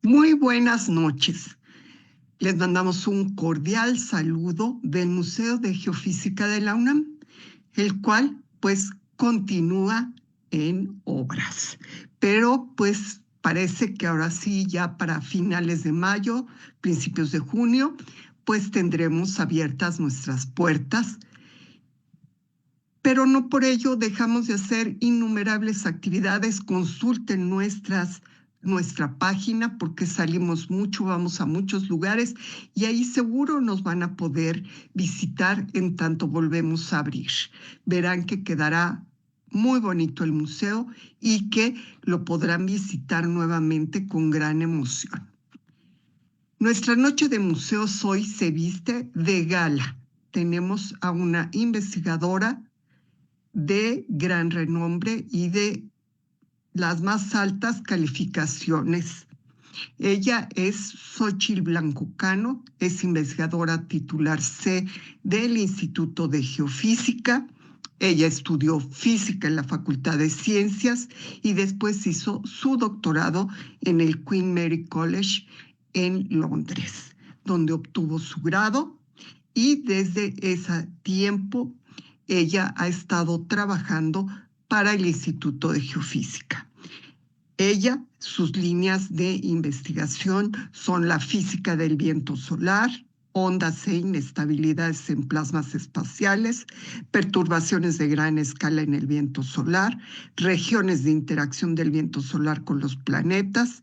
Muy buenas noches. Les mandamos un cordial saludo del Museo de Geofísica de la UNAM, el cual pues continúa en obras. Pero pues parece que ahora sí, ya para finales de mayo, principios de junio, pues tendremos abiertas nuestras puertas. Pero no por ello dejamos de hacer innumerables actividades. Consulten nuestra página porque salimos mucho, vamos a muchos lugares y ahí seguro nos van a poder visitar en tanto volvemos a abrir. Verán que quedará muy bonito el museo y que lo podrán visitar nuevamente con gran emoción. Nuestra noche de museos hoy se viste de gala. Tenemos a una investigadora de gran renombre y de las más altas calificaciones. Ella es Xóchitl Blanco Cano, es investigadora titular C del Instituto de Geofísica. Ella estudió física en la Facultad de Ciencias y después hizo su doctorado en el Queen Mary College en Londres, donde obtuvo su grado y desde ese tiempo ella ha estado trabajando para el Instituto de Geofísica. Sus líneas de investigación son la física del viento solar, ondas e inestabilidades en plasmas espaciales, perturbaciones de gran escala en el viento solar, regiones de interacción del viento solar con los planetas,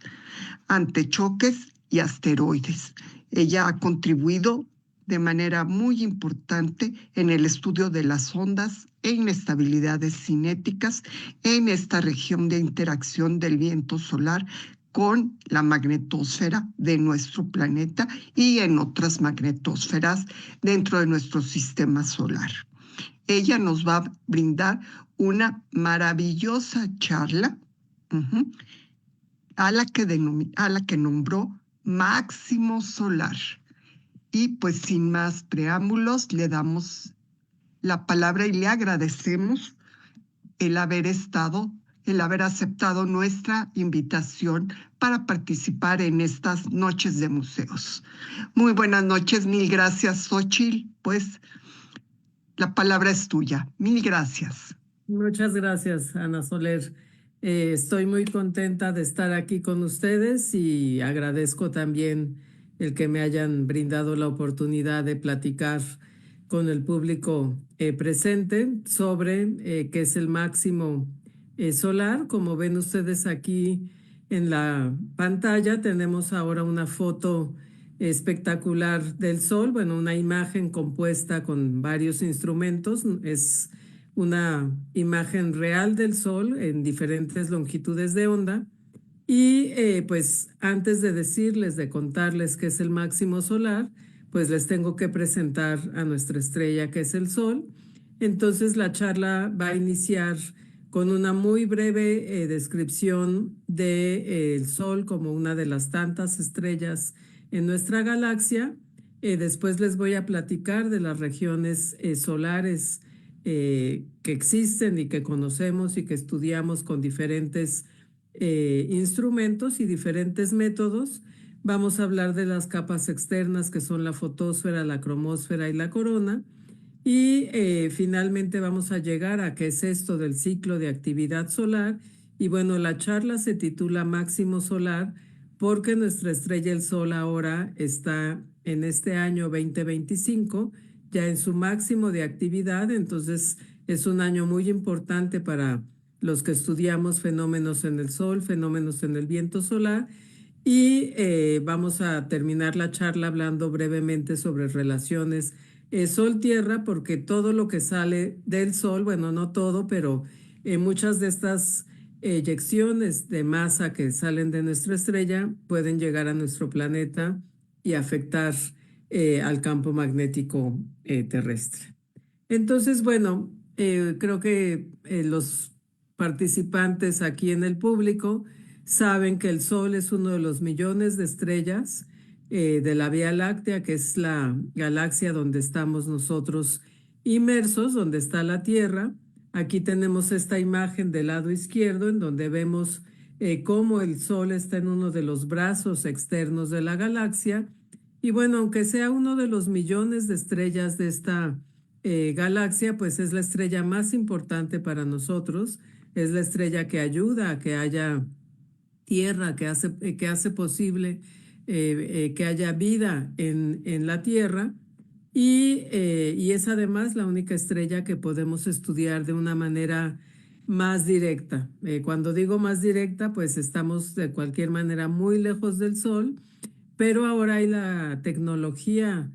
antechoques y asteroides. Ella ha contribuido de manera muy importante en el estudio de las ondas e inestabilidades cinéticas en esta región de interacción del viento solar con la magnetosfera de nuestro planeta y en otras magnetosferas dentro de nuestro sistema solar. Ella nos va a brindar una maravillosa charla a la que nombró Máximo Solar. Y pues sin más preámbulos, le damos la palabra y le agradecemos el haber aceptado nuestra invitación para participar en estas noches de museos. Muy buenas noches, mil gracias, Xóchitl. Pues la palabra es tuya. Mil gracias. Muchas gracias, Ana Soler. Estoy muy contenta de estar aquí con ustedes y agradezco también el que me hayan brindado la oportunidad de platicar con el público presente sobre qué es el máximo solar. Como ven ustedes aquí en la pantalla, tenemos ahora una foto espectacular del Sol, bueno, una imagen compuesta con varios instrumentos. Es una imagen real del Sol en diferentes longitudes de onda. Y pues antes de decirles, de contarles qué es el máximo solar, pues les tengo que presentar a nuestra estrella que es el Sol. Entonces la charla va a iniciar con una muy breve descripción del Sol como una de las tantas estrellas en nuestra galaxia. Después les voy a platicar de las regiones solares que existen y que conocemos y que estudiamos con diferentes instrumentos y diferentes métodos. Vamos a hablar de las capas externas que son la fotosfera, la cromosfera y la corona. Y finalmente vamos a llegar a qué es esto del ciclo de actividad solar. Y bueno, la charla se titula Máximo Solar porque nuestra estrella el Sol ahora está en este año 2025 ya en su máximo de actividad. Entonces es un año muy importante para los que estudiamos fenómenos en el Sol, fenómenos en el viento solar. Y vamos a terminar la charla hablando brevemente sobre relaciones Sol-Tierra, porque todo lo que sale del Sol, bueno, no todo, pero muchas de estas eyecciones de masa que salen de nuestra estrella pueden llegar a nuestro planeta y afectar al campo magnético terrestre. Entonces, bueno, creo que los participantes aquí en el público saben que el Sol es uno de los millones de estrellas de la Vía Láctea, que es la galaxia donde estamos nosotros inmersos, donde está la Tierra. Aquí tenemos esta imagen del lado izquierdo en donde vemos cómo el Sol está en uno de los brazos externos de la galaxia. Y bueno, aunque sea uno de los millones de estrellas de esta galaxia, pues es la estrella más importante para nosotros. Es la estrella que ayuda a que haya tierra, que hace posible que haya vida en la Tierra. Y es además la única estrella que podemos estudiar de una manera más directa. Cuando digo más directa, pues estamos de cualquier manera muy lejos del Sol, pero ahora hay la tecnología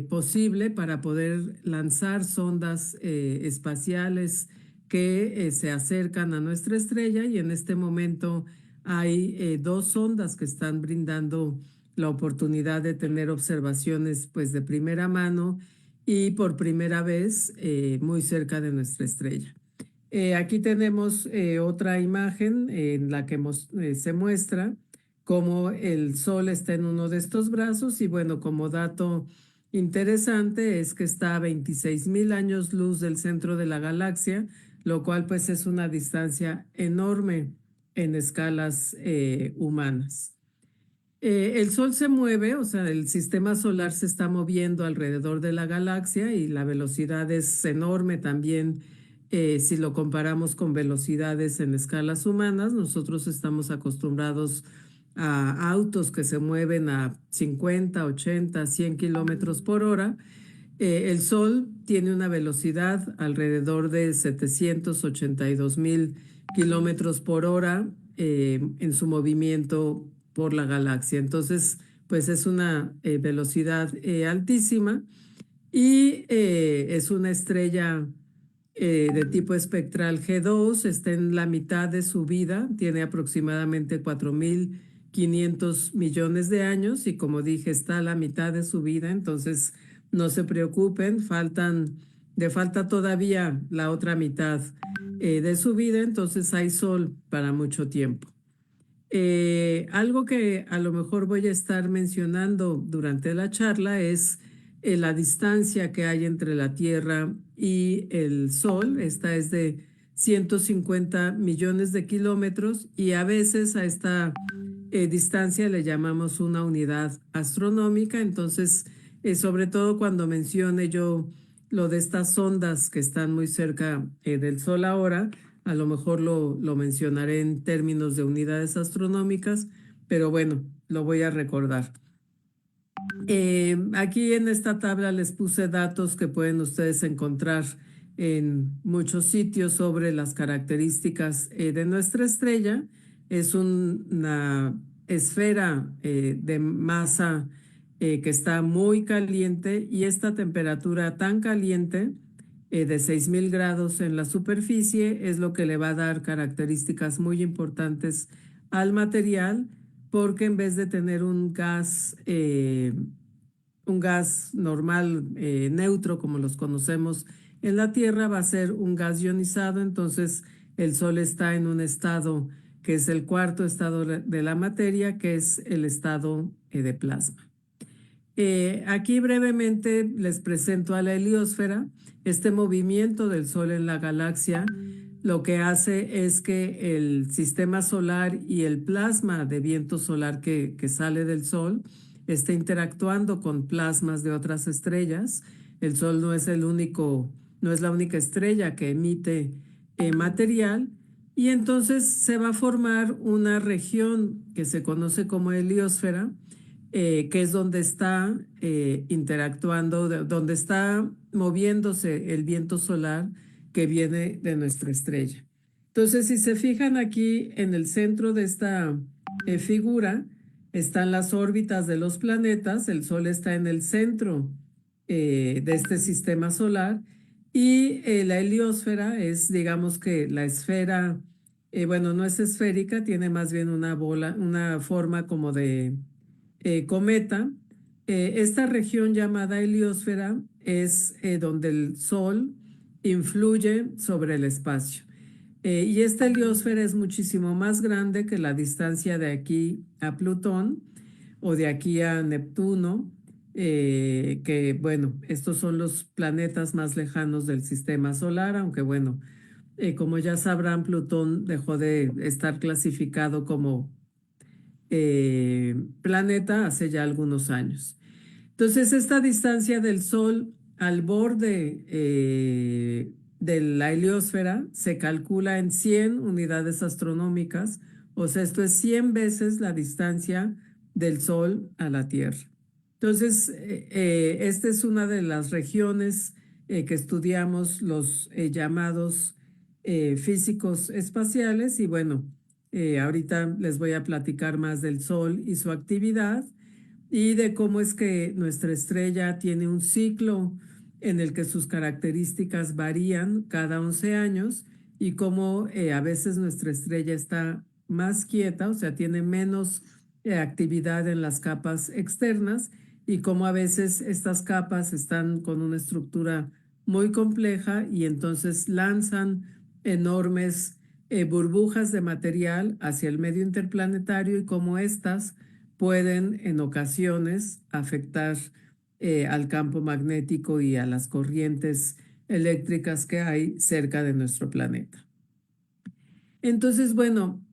posible para poder lanzar sondas espaciales que se acercan a nuestra estrella, y en este momento hay dos sondas que están brindando la oportunidad de tener observaciones pues de primera mano y por primera vez muy cerca de nuestra estrella. Aquí tenemos otra imagen en la que se muestra cómo el Sol está en uno de estos brazos, y bueno, como dato interesante es que está a 26,000 años luz del centro de la galaxia, lo cual pues es una distancia enorme en escalas humanas. El Sol se mueve, o sea, el sistema solar se está moviendo alrededor de la galaxia, y la velocidad es enorme también si lo comparamos con velocidades en escalas humanas. Nosotros estamos acostumbrados a autos que se mueven a 50, 80, 100 kilómetros por hora. El Sol tiene una velocidad alrededor de 782,000 kilómetros por hora en su movimiento por la galaxia. Entonces, pues es una velocidad altísima, y es una estrella de tipo espectral G2. Está en la mitad de su vida, tiene aproximadamente 4,500 millones de años, y como dije, está a la mitad de su vida. Entonces no se preocupen, le falta todavía la otra mitad de su vida, entonces hay sol para mucho tiempo. Algo que a lo mejor voy a estar mencionando durante la charla es la distancia que hay entre la Tierra y el Sol. Esta es de 150 millones de kilómetros, y a veces a esta distancia le llamamos una unidad astronómica. Entonces, sobre todo cuando mencione yo lo de estas ondas que están muy cerca del Sol ahora, a lo mejor lo mencionaré en términos de unidades astronómicas, pero bueno, lo voy a recordar. Aquí en esta tabla les puse datos que pueden ustedes encontrar en muchos sitios sobre las características de nuestra estrella. Es una esfera de masa que está muy caliente, y esta temperatura tan caliente de 6,000 grados en la superficie es lo que le va a dar características muy importantes al material, porque en vez de tener un gas normal neutro como los conocemos en la Tierra, va a ser un gas ionizado. Entonces el Sol está en un estado que es el cuarto estado de la materia, que es el estado de plasma. Aquí brevemente les presento a la heliosfera. Este movimiento del Sol en la galaxia lo que hace es que el sistema solar y el plasma de viento solar que sale del Sol esté interactuando con plasmas de otras estrellas. El Sol no es no es la única estrella que emite material, y entonces se va a formar una región que se conoce como heliosfera, que es donde está interactuando, donde está moviéndose el viento solar que viene de nuestra estrella. Entonces, si se fijan aquí en el centro de esta figura, están las órbitas de los planetas. El Sol está en el centro de este sistema solar, y la heliosfera es, digamos que la esfera, bueno, no es esférica, tiene más bien una bola, una forma como de cometa. Esta región llamada heliosfera es donde el Sol influye sobre el espacio. Y esta heliosfera es muchísimo más grande que la distancia de aquí a Plutón o de aquí a Neptuno, que bueno, estos son los planetas más lejanos del sistema solar, aunque bueno, Como ya sabrán, Plutón dejó de estar clasificado como planeta hace ya algunos años. Entonces, esta distancia del Sol al borde de la heliosfera se calcula en 100 unidades astronómicas, o sea, esto es 100 veces la distancia del Sol a la Tierra. Entonces, esta es una de las regiones que estudiamos los llamados físicos espaciales y bueno, ahorita les voy a platicar más del Sol y su actividad y de cómo es que nuestra estrella tiene un ciclo en el que sus características varían cada 11 años y cómo a veces nuestra estrella está más quieta, o sea, tiene menos actividad en las capas externas y cómo a veces estas capas están con una estructura muy compleja y entonces lanzan enormes burbujas de material hacia el medio interplanetario y cómo estas pueden en ocasiones afectar al campo magnético y a las corrientes eléctricas que hay cerca de nuestro planeta. Entonces, bueno,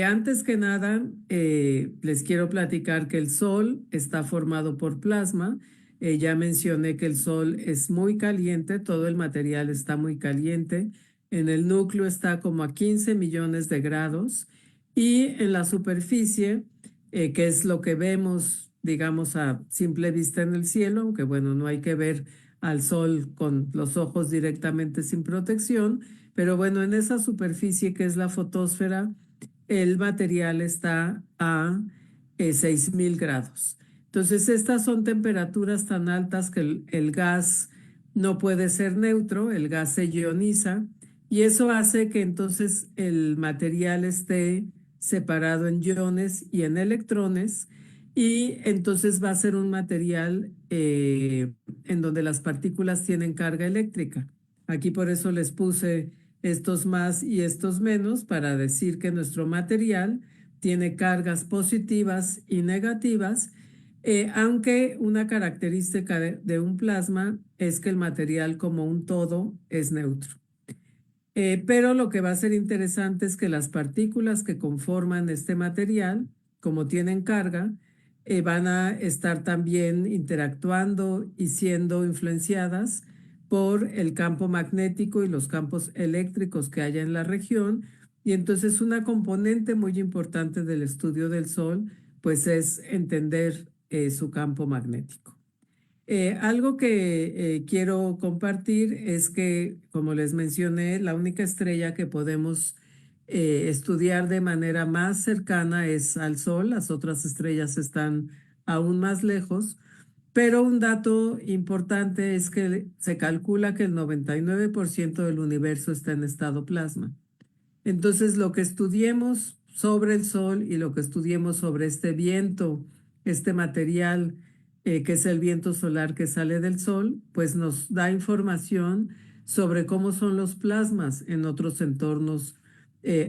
antes que nada, les quiero platicar que el Sol está formado por plasma. Ya mencioné que el Sol es muy caliente, todo el material está muy caliente. En el núcleo está como a 15 millones de grados y en la superficie, que es lo que vemos, digamos, a simple vista en el cielo, aunque bueno, no hay que ver al Sol con los ojos directamente sin protección. Pero bueno, en esa superficie que es la fotosfera, el material está a 6000 grados. Entonces, estas son temperaturas tan altas que el gas no puede ser neutro, el gas se ioniza y eso hace que entonces el material esté separado en iones y en electrones y entonces va a ser un material en donde las partículas tienen carga eléctrica. Aquí por eso les puse estos más y estos menos para decir que nuestro material tiene cargas positivas y negativas, aunque una característica de un plasma es que el material como un todo es neutro. Pero lo que va a ser interesante es que las partículas que conforman este material, como tienen carga, van a estar también interactuando y siendo influenciadas por el campo magnético y los campos eléctricos que haya en la región. Y entonces una componente muy importante del estudio del Sol, pues es entender su campo magnético. Algo que quiero compartir es que, como les mencioné, la única estrella que podemos estudiar de manera más cercana es al Sol. Las otras estrellas están aún más lejos. Pero un dato importante es que se calcula que el 99% del universo está en estado plasma. Entonces, lo que estudiemos sobre el Sol y lo que estudiemos sobre este viento, este material que es el viento solar que sale del Sol, pues nos da información sobre cómo son los plasmas en otros entornos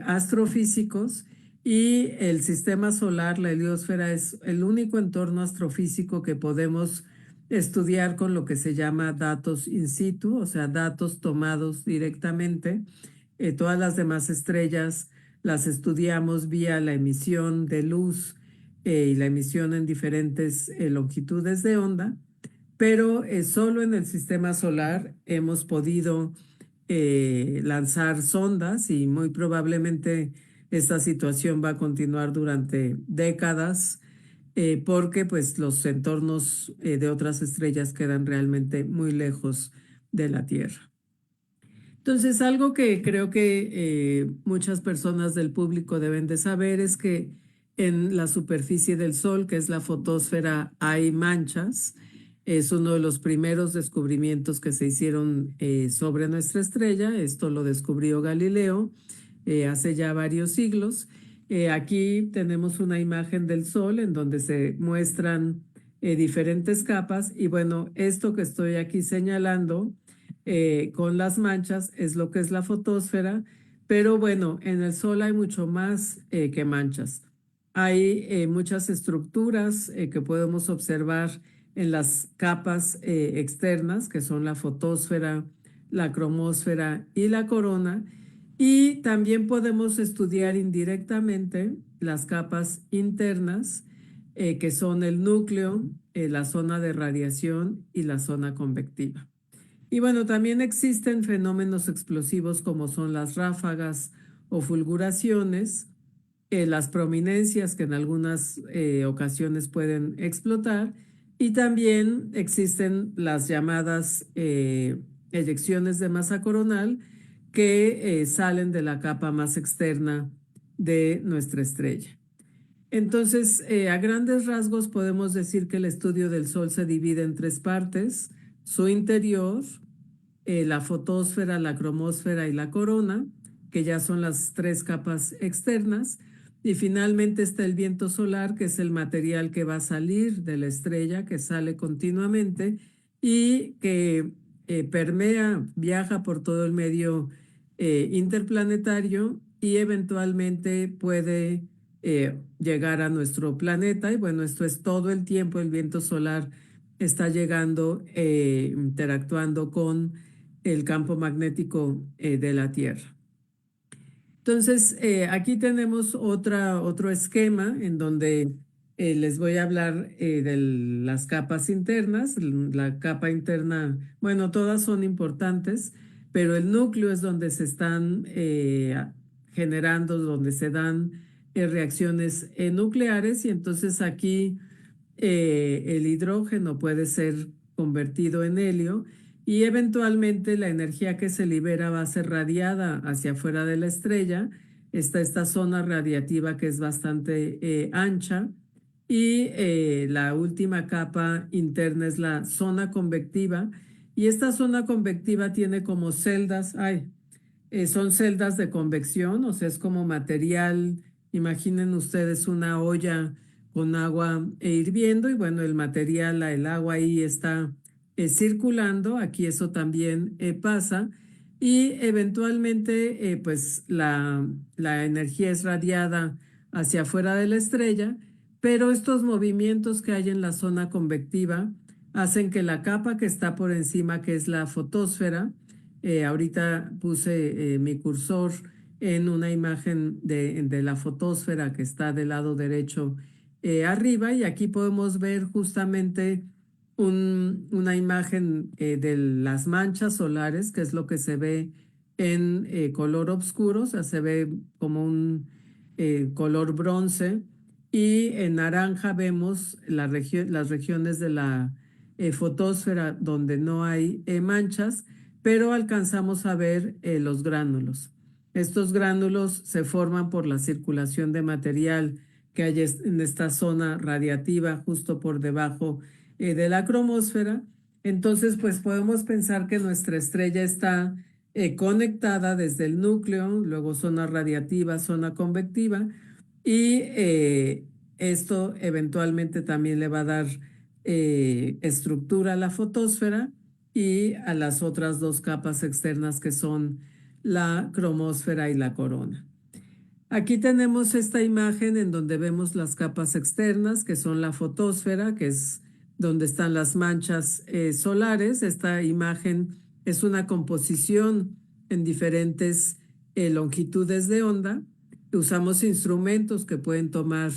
astrofísicos y el sistema solar, la heliosfera, es el único entorno astrofísico que podemos estudiar con lo que se llama datos in situ, o sea, datos tomados directamente. Todas las demás estrellas las estudiamos vía la emisión de luz y la emisión en diferentes longitudes de onda, pero solo en el sistema solar hemos podido lanzar sondas y muy probablemente esta situación va a continuar durante décadas porque pues los entornos de otras estrellas quedan realmente muy lejos de la Tierra. Entonces, algo que creo que muchas personas del público deben de saber es que en la superficie del Sol, que es la fotosfera, hay manchas. Es uno de los primeros descubrimientos que se hicieron sobre nuestra estrella. Esto lo descubrió Galileo hace ya varios siglos. Aquí tenemos una imagen del Sol en donde se muestran diferentes capas y bueno, esto que estoy aquí señalando con las manchas es lo que es la fotosfera, pero bueno, en el Sol hay mucho más que manchas. Hay muchas estructuras que podemos observar en las capas externas, que son la fotosfera, la cromósfera y la corona. Y también podemos estudiar indirectamente las capas internas, que son el núcleo, la zona de radiación y la zona convectiva. Y bueno, también existen fenómenos explosivos como son las ráfagas o fulguraciones, las prominencias que en algunas ocasiones pueden explotar, y también existen las llamadas eyecciones de masa coronal que salen de la capa más externa de nuestra estrella. Entonces, a grandes rasgos podemos decir que el estudio del Sol se divide en tres partes: su interior, la fotosfera, la cromósfera y la corona, que ya son las tres capas externas. Y finalmente está el viento solar, que es el material que va a salir de la estrella, que sale continuamente y que permea, viaja por todo el medio interplanetario y eventualmente puede llegar a nuestro planeta. Y bueno, esto es todo el tiempo. El viento solar está llegando, interactuando con el campo magnético de la Tierra. Entonces, aquí tenemos otro esquema en donde les voy a hablar de las capas internas. La capa interna, bueno, todas son importantes, pero el núcleo es donde se están generando, donde se dan reacciones nucleares, y entonces aquí el hidrógeno puede ser convertido en helio, y eventualmente la energía que se libera va a ser radiada hacia afuera de la estrella. Está esta zona radiativa que es bastante ancha, y la última capa interna es la zona convectiva, y esta zona convectiva tiene como celdas, son celdas de convección, o sea, es como material. Imaginen ustedes una olla con agua hirviendo, y bueno, el material, el agua ahí está circulando. Aquí eso también pasa, y eventualmente pues la energía es radiada hacia afuera de la estrella, pero estos movimientos que hay en la zona convectiva hacen que la capa que está por encima, que es la fotosfera, ahorita puse mi cursor en una imagen de la fotosfera que está del lado derecho arriba, y aquí podemos ver justamente una imagen de las manchas solares, que es lo que se ve en color oscuro, o sea, se ve como un color bronce, y en naranja vemos las regiones de la fotosfera donde no hay manchas, pero alcanzamos a ver los gránulos. Estos gránulos se forman por la circulación de material que hay en esta zona radiativa justo por debajo de la cromósfera. Entonces, pues podemos pensar que nuestra estrella está conectada desde el núcleo, luego zona radiativa, zona convectiva, y esto eventualmente también le va a dar estructura a la fotosfera y a las otras dos capas externas, que son la cromósfera y la corona. Aquí tenemos esta imagen en donde vemos las capas externas, que son la fotosfera, que es donde están las manchas solares. Esta imagen es una composición en diferentes longitudes de onda. Usamos instrumentos que pueden tomar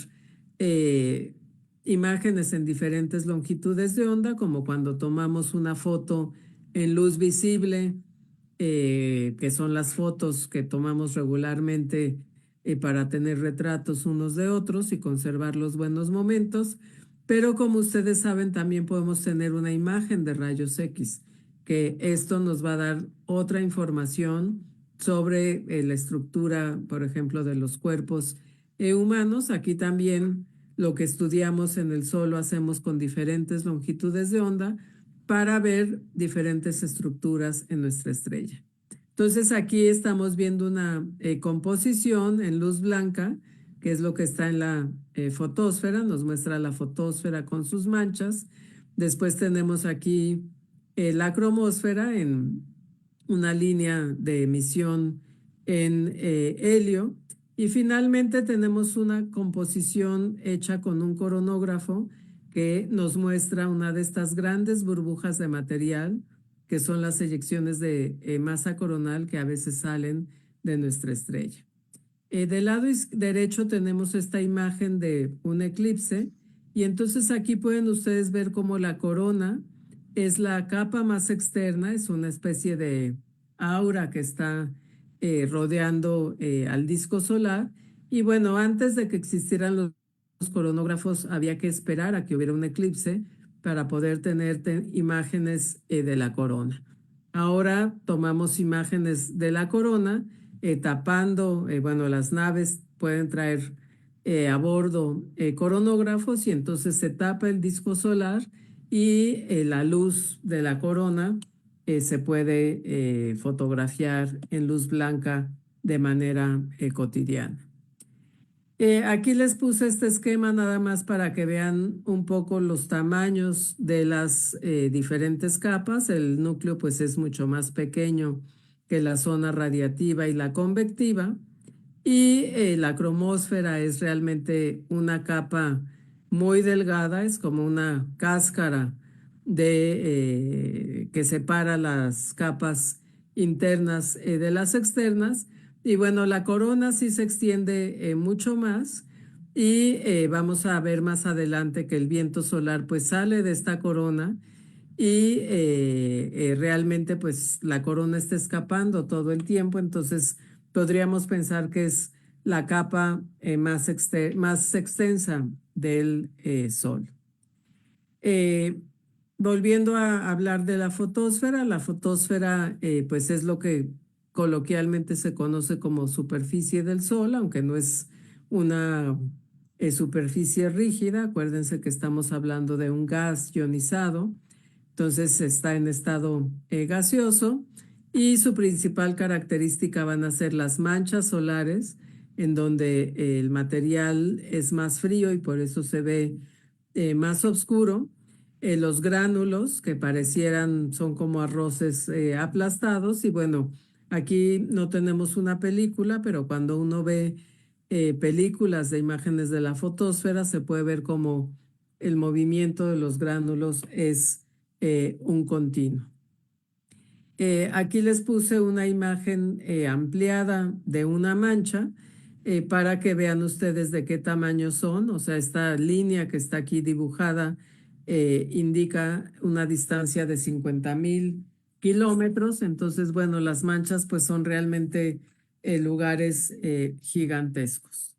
imágenes en diferentes longitudes de onda, como cuando tomamos una foto en luz visible, que son las fotos que tomamos regularmente para tener retratos unos de otros y conservar los buenos momentos. Pero como ustedes saben, también podemos tener una imagen de rayos X, que esto nos va a dar otra información sobre la estructura, por ejemplo, de los cuerpos humanos. Aquí también lo que estudiamos en el Sol lo hacemos con diferentes longitudes de onda para ver diferentes estructuras en nuestra estrella. Entonces aquí estamos viendo una composición en luz blanca, que es lo que está en la fotosfera. Nos muestra la fotosfera con sus manchas. Después tenemos aquí la cromósfera en una línea de emisión en helio. Y finalmente tenemos una composición hecha con un coronógrafo que nos muestra una de estas grandes burbujas de material, que son las eyecciones de masa coronal, que a veces salen de nuestra estrella. Del lado derecho tenemos esta imagen de un eclipse y entonces aquí pueden ustedes ver cómo la corona es la capa más externa, es una especie de aura que está rodeando al disco solar. Y bueno, antes de que existieran los coronógrafos había que esperar a que hubiera un eclipse para poder tener imágenes de la corona. Ahora tomamos imágenes de la corona tapando, bueno, las naves pueden traer a bordo coronógrafos y entonces se tapa el disco solar y la luz de la corona se puede fotografiar en luz blanca de manera cotidiana. Aquí les puse este esquema nada más para que vean un poco los tamaños de las diferentes capas. El núcleo pues es mucho más pequeño que la zona radiativa y la convectiva. Y la cromósfera es realmente una capa muy delgada, es como una cáscara que separa las capas internas de las externas. Y bueno, la corona sí se extiende mucho más y vamos a ver más adelante que el viento solar pues sale de esta corona y realmente pues la corona está escapando todo el tiempo, entonces podríamos pensar que es la capa más extensa del Sol. Eh, Volviendo a hablar de la fotosfera pues es lo que coloquialmente se conoce como superficie del Sol, aunque no es una superficie rígida. Acuérdense que estamos hablando de un gas ionizado, entonces está en estado gaseoso y su principal característica van a ser las manchas solares, en donde el material es más frío y por eso se ve más oscuro. Los gránulos que parecieran son como arroces aplastados y bueno, aquí no tenemos una película, pero cuando uno ve películas de imágenes de la fotosfera se puede ver como el movimiento de los gránulos es un continuo. Aquí les puse una imagen ampliada de una mancha para que vean ustedes de qué tamaño son. O sea, esta línea que está aquí dibujada indica una distancia de 50,000 kilómetros. Entonces, bueno, las manchas pues son realmente lugares gigantescos.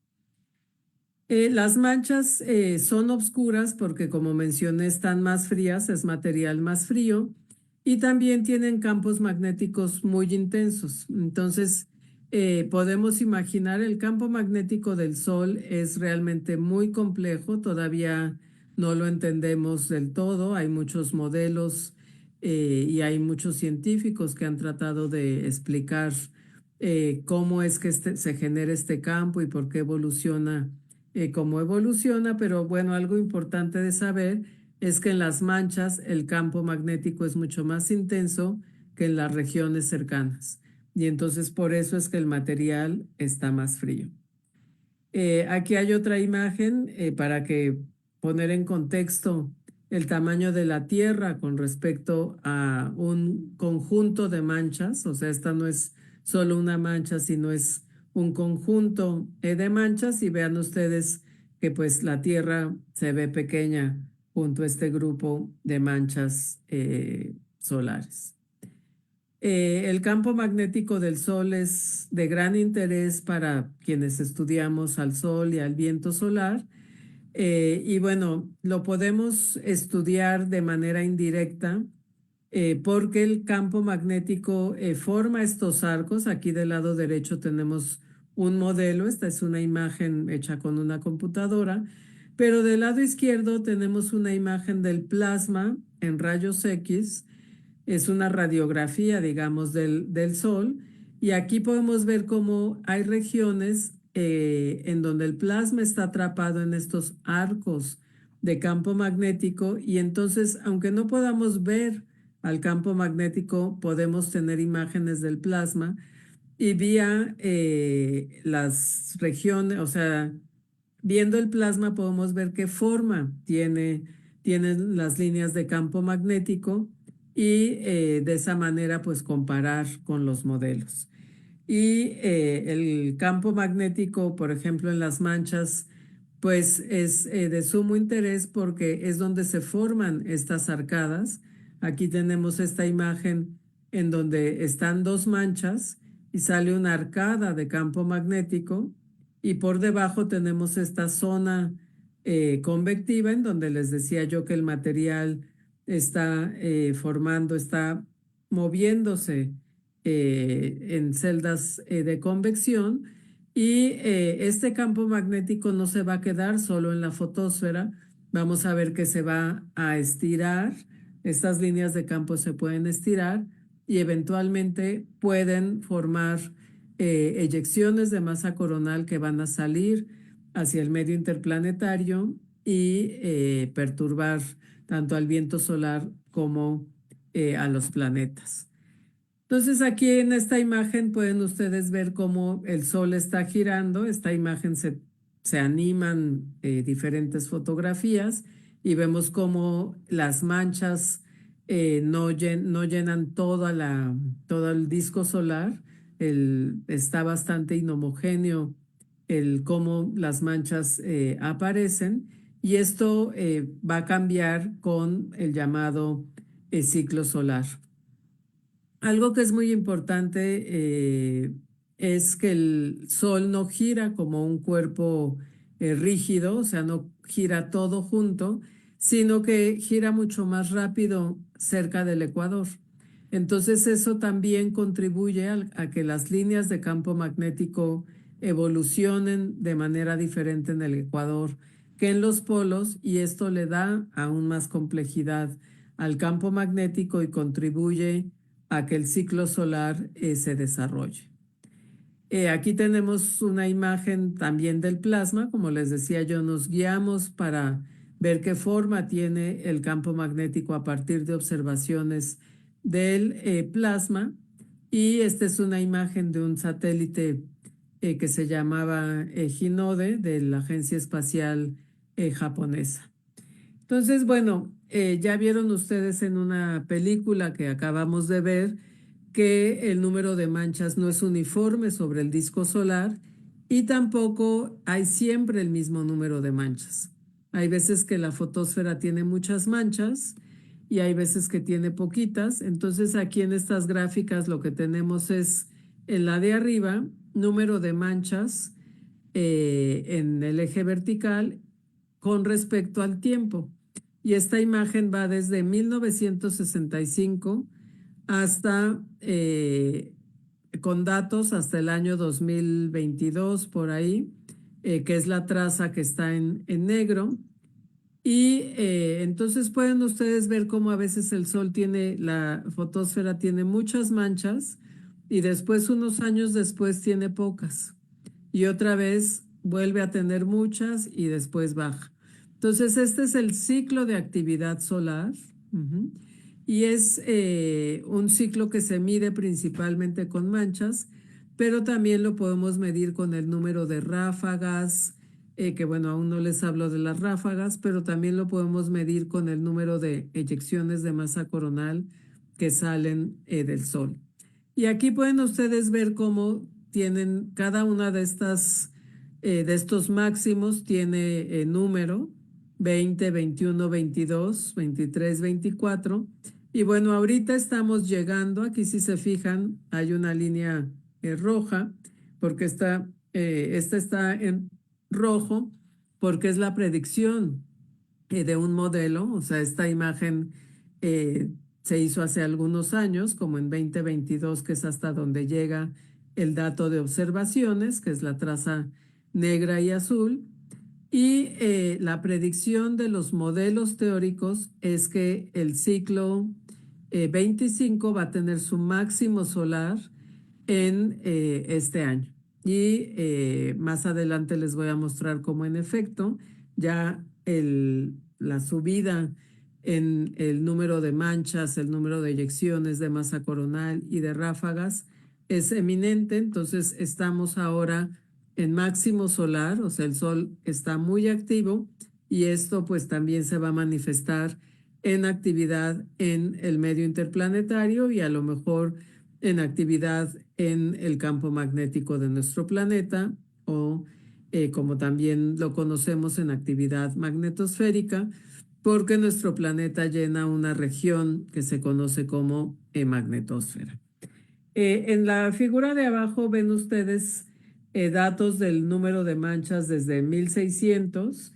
Las manchas son oscuras porque, como mencioné, están más frías, es material más frío y también tienen campos magnéticos muy intensos. Entonces, podemos imaginar el campo magnético del Sol es realmente muy complejo, todavía no lo entendemos del todo. Hay muchos modelos y hay muchos científicos que han tratado de explicar cómo es que se genera este campo y por qué evoluciona cómo evoluciona, pero bueno, algo importante de saber es que en las manchas el campo magnético es mucho más intenso que en las regiones cercanas y entonces por eso es que el material está más frío. Aquí hay otra imagen para que poner en contexto el tamaño de la Tierra con respecto a un conjunto de manchas, o sea, esta no es solo una mancha, sino es un conjunto de manchas y vean ustedes que pues la Tierra se ve pequeña junto a este grupo de manchas solares. El campo magnético del Sol es de gran interés para quienes estudiamos al Sol y al viento solar. Y bueno, lo podemos estudiar de manera indirecta porque el campo magnético forma estos arcos. Aquí del lado derecho tenemos un modelo, esta es una imagen hecha con una computadora, pero del lado izquierdo tenemos una imagen del plasma en rayos X, es una radiografía, digamos, del Sol, y aquí podemos ver cómo hay regiones en donde el plasma está atrapado en estos arcos de campo magnético y entonces, aunque no podamos ver al campo magnético, podemos tener imágenes del plasma y vía las regiones, o sea, viendo el plasma podemos ver qué forma tienen las líneas de campo magnético y de esa manera pues comparar con los modelos. Y el campo magnético, por ejemplo, en las manchas, pues es de sumo interés porque es donde se forman estas arcadas. Aquí tenemos esta imagen en donde están dos manchas y sale una arcada de campo magnético y por debajo tenemos esta zona convectiva en donde les decía yo que el material está está moviéndose en celdas de convección y este campo magnético no se va a quedar solo en la fotosfera. Vamos a ver que se va a estirar. Estas líneas de campo se pueden estirar y eventualmente pueden formar eyecciones de masa coronal que van a salir hacia el medio interplanetario y perturbar tanto al viento solar como a los planetas. Entonces aquí en esta imagen pueden ustedes ver cómo el Sol está girando. Esta imagen se animan diferentes fotografías y vemos cómo las manchas no llenan todo el disco solar. Está bastante inhomogéneo cómo las manchas aparecen y esto va a cambiar con el llamado ciclo solar. Algo que es muy importante es que el Sol no gira como un cuerpo rígido, o sea, no gira todo junto, sino que gira mucho más rápido cerca del ecuador. Entonces eso también contribuye a que las líneas de campo magnético evolucionen de manera diferente en el ecuador que en los polos y esto le da aún más complejidad al campo magnético y contribuye a que el ciclo solar se desarrolle. Aquí tenemos una imagen también del plasma. Como les decía yo, nos guiamos para ver qué forma tiene el campo magnético a partir de observaciones del plasma. Y esta es una imagen de un satélite que se llamaba Hinode de la Agencia Espacial japonesa. Entonces, bueno, ya vieron ustedes en una película que acabamos de ver que el número de manchas no es uniforme sobre el disco solar y tampoco hay siempre el mismo número de manchas. Hay veces que la fotosfera tiene muchas manchas y hay veces que tiene poquitas. Entonces, aquí en estas gráficas lo que tenemos es en la de arriba, número de manchas en el eje vertical con respecto al tiempo. Y esta imagen va desde 1965 hasta, con datos hasta el año 2022, por ahí, que es la traza que está en negro. Y entonces pueden ustedes ver cómo a veces la fotosfera tiene muchas manchas y después, unos años después, tiene pocas. Y otra vez vuelve a tener muchas y después baja. Entonces, este es el ciclo de actividad solar. Y es un ciclo que se mide principalmente con manchas, pero también lo podemos medir con el número de ráfagas, que bueno, aún no les hablo de las ráfagas, pero también lo podemos medir con el número de eyecciones de masa coronal que salen del Sol. Y aquí pueden ustedes ver cómo tienen cada una de estos máximos tiene número 20, 21, 22, 23, 24. Y bueno, ahorita estamos llegando, aquí si se fijan, hay una línea roja, porque esta está en rojo, porque es la predicción de un modelo, o sea, esta imagen se hizo hace algunos años, como en 2022, que es hasta donde llega el dato de observaciones, que es la traza negra y azul. Y la predicción de los modelos teóricos es que el ciclo 25 va a tener su máximo solar en este año. Y más adelante les voy a mostrar cómo en efecto ya la subida en el número de manchas, el número de eyecciones de masa coronal y de ráfagas es eminente. Entonces estamos ahora en máximo solar, o sea, el Sol está muy activo y esto pues también se va a manifestar en actividad en el medio interplanetario y a lo mejor en actividad en el campo magnético de nuestro planeta o como también lo conocemos en actividad magnetosférica, porque nuestro planeta llena una región que se conoce como magnetosfera. En la figura de abajo ven ustedes datos del número de manchas desde 1600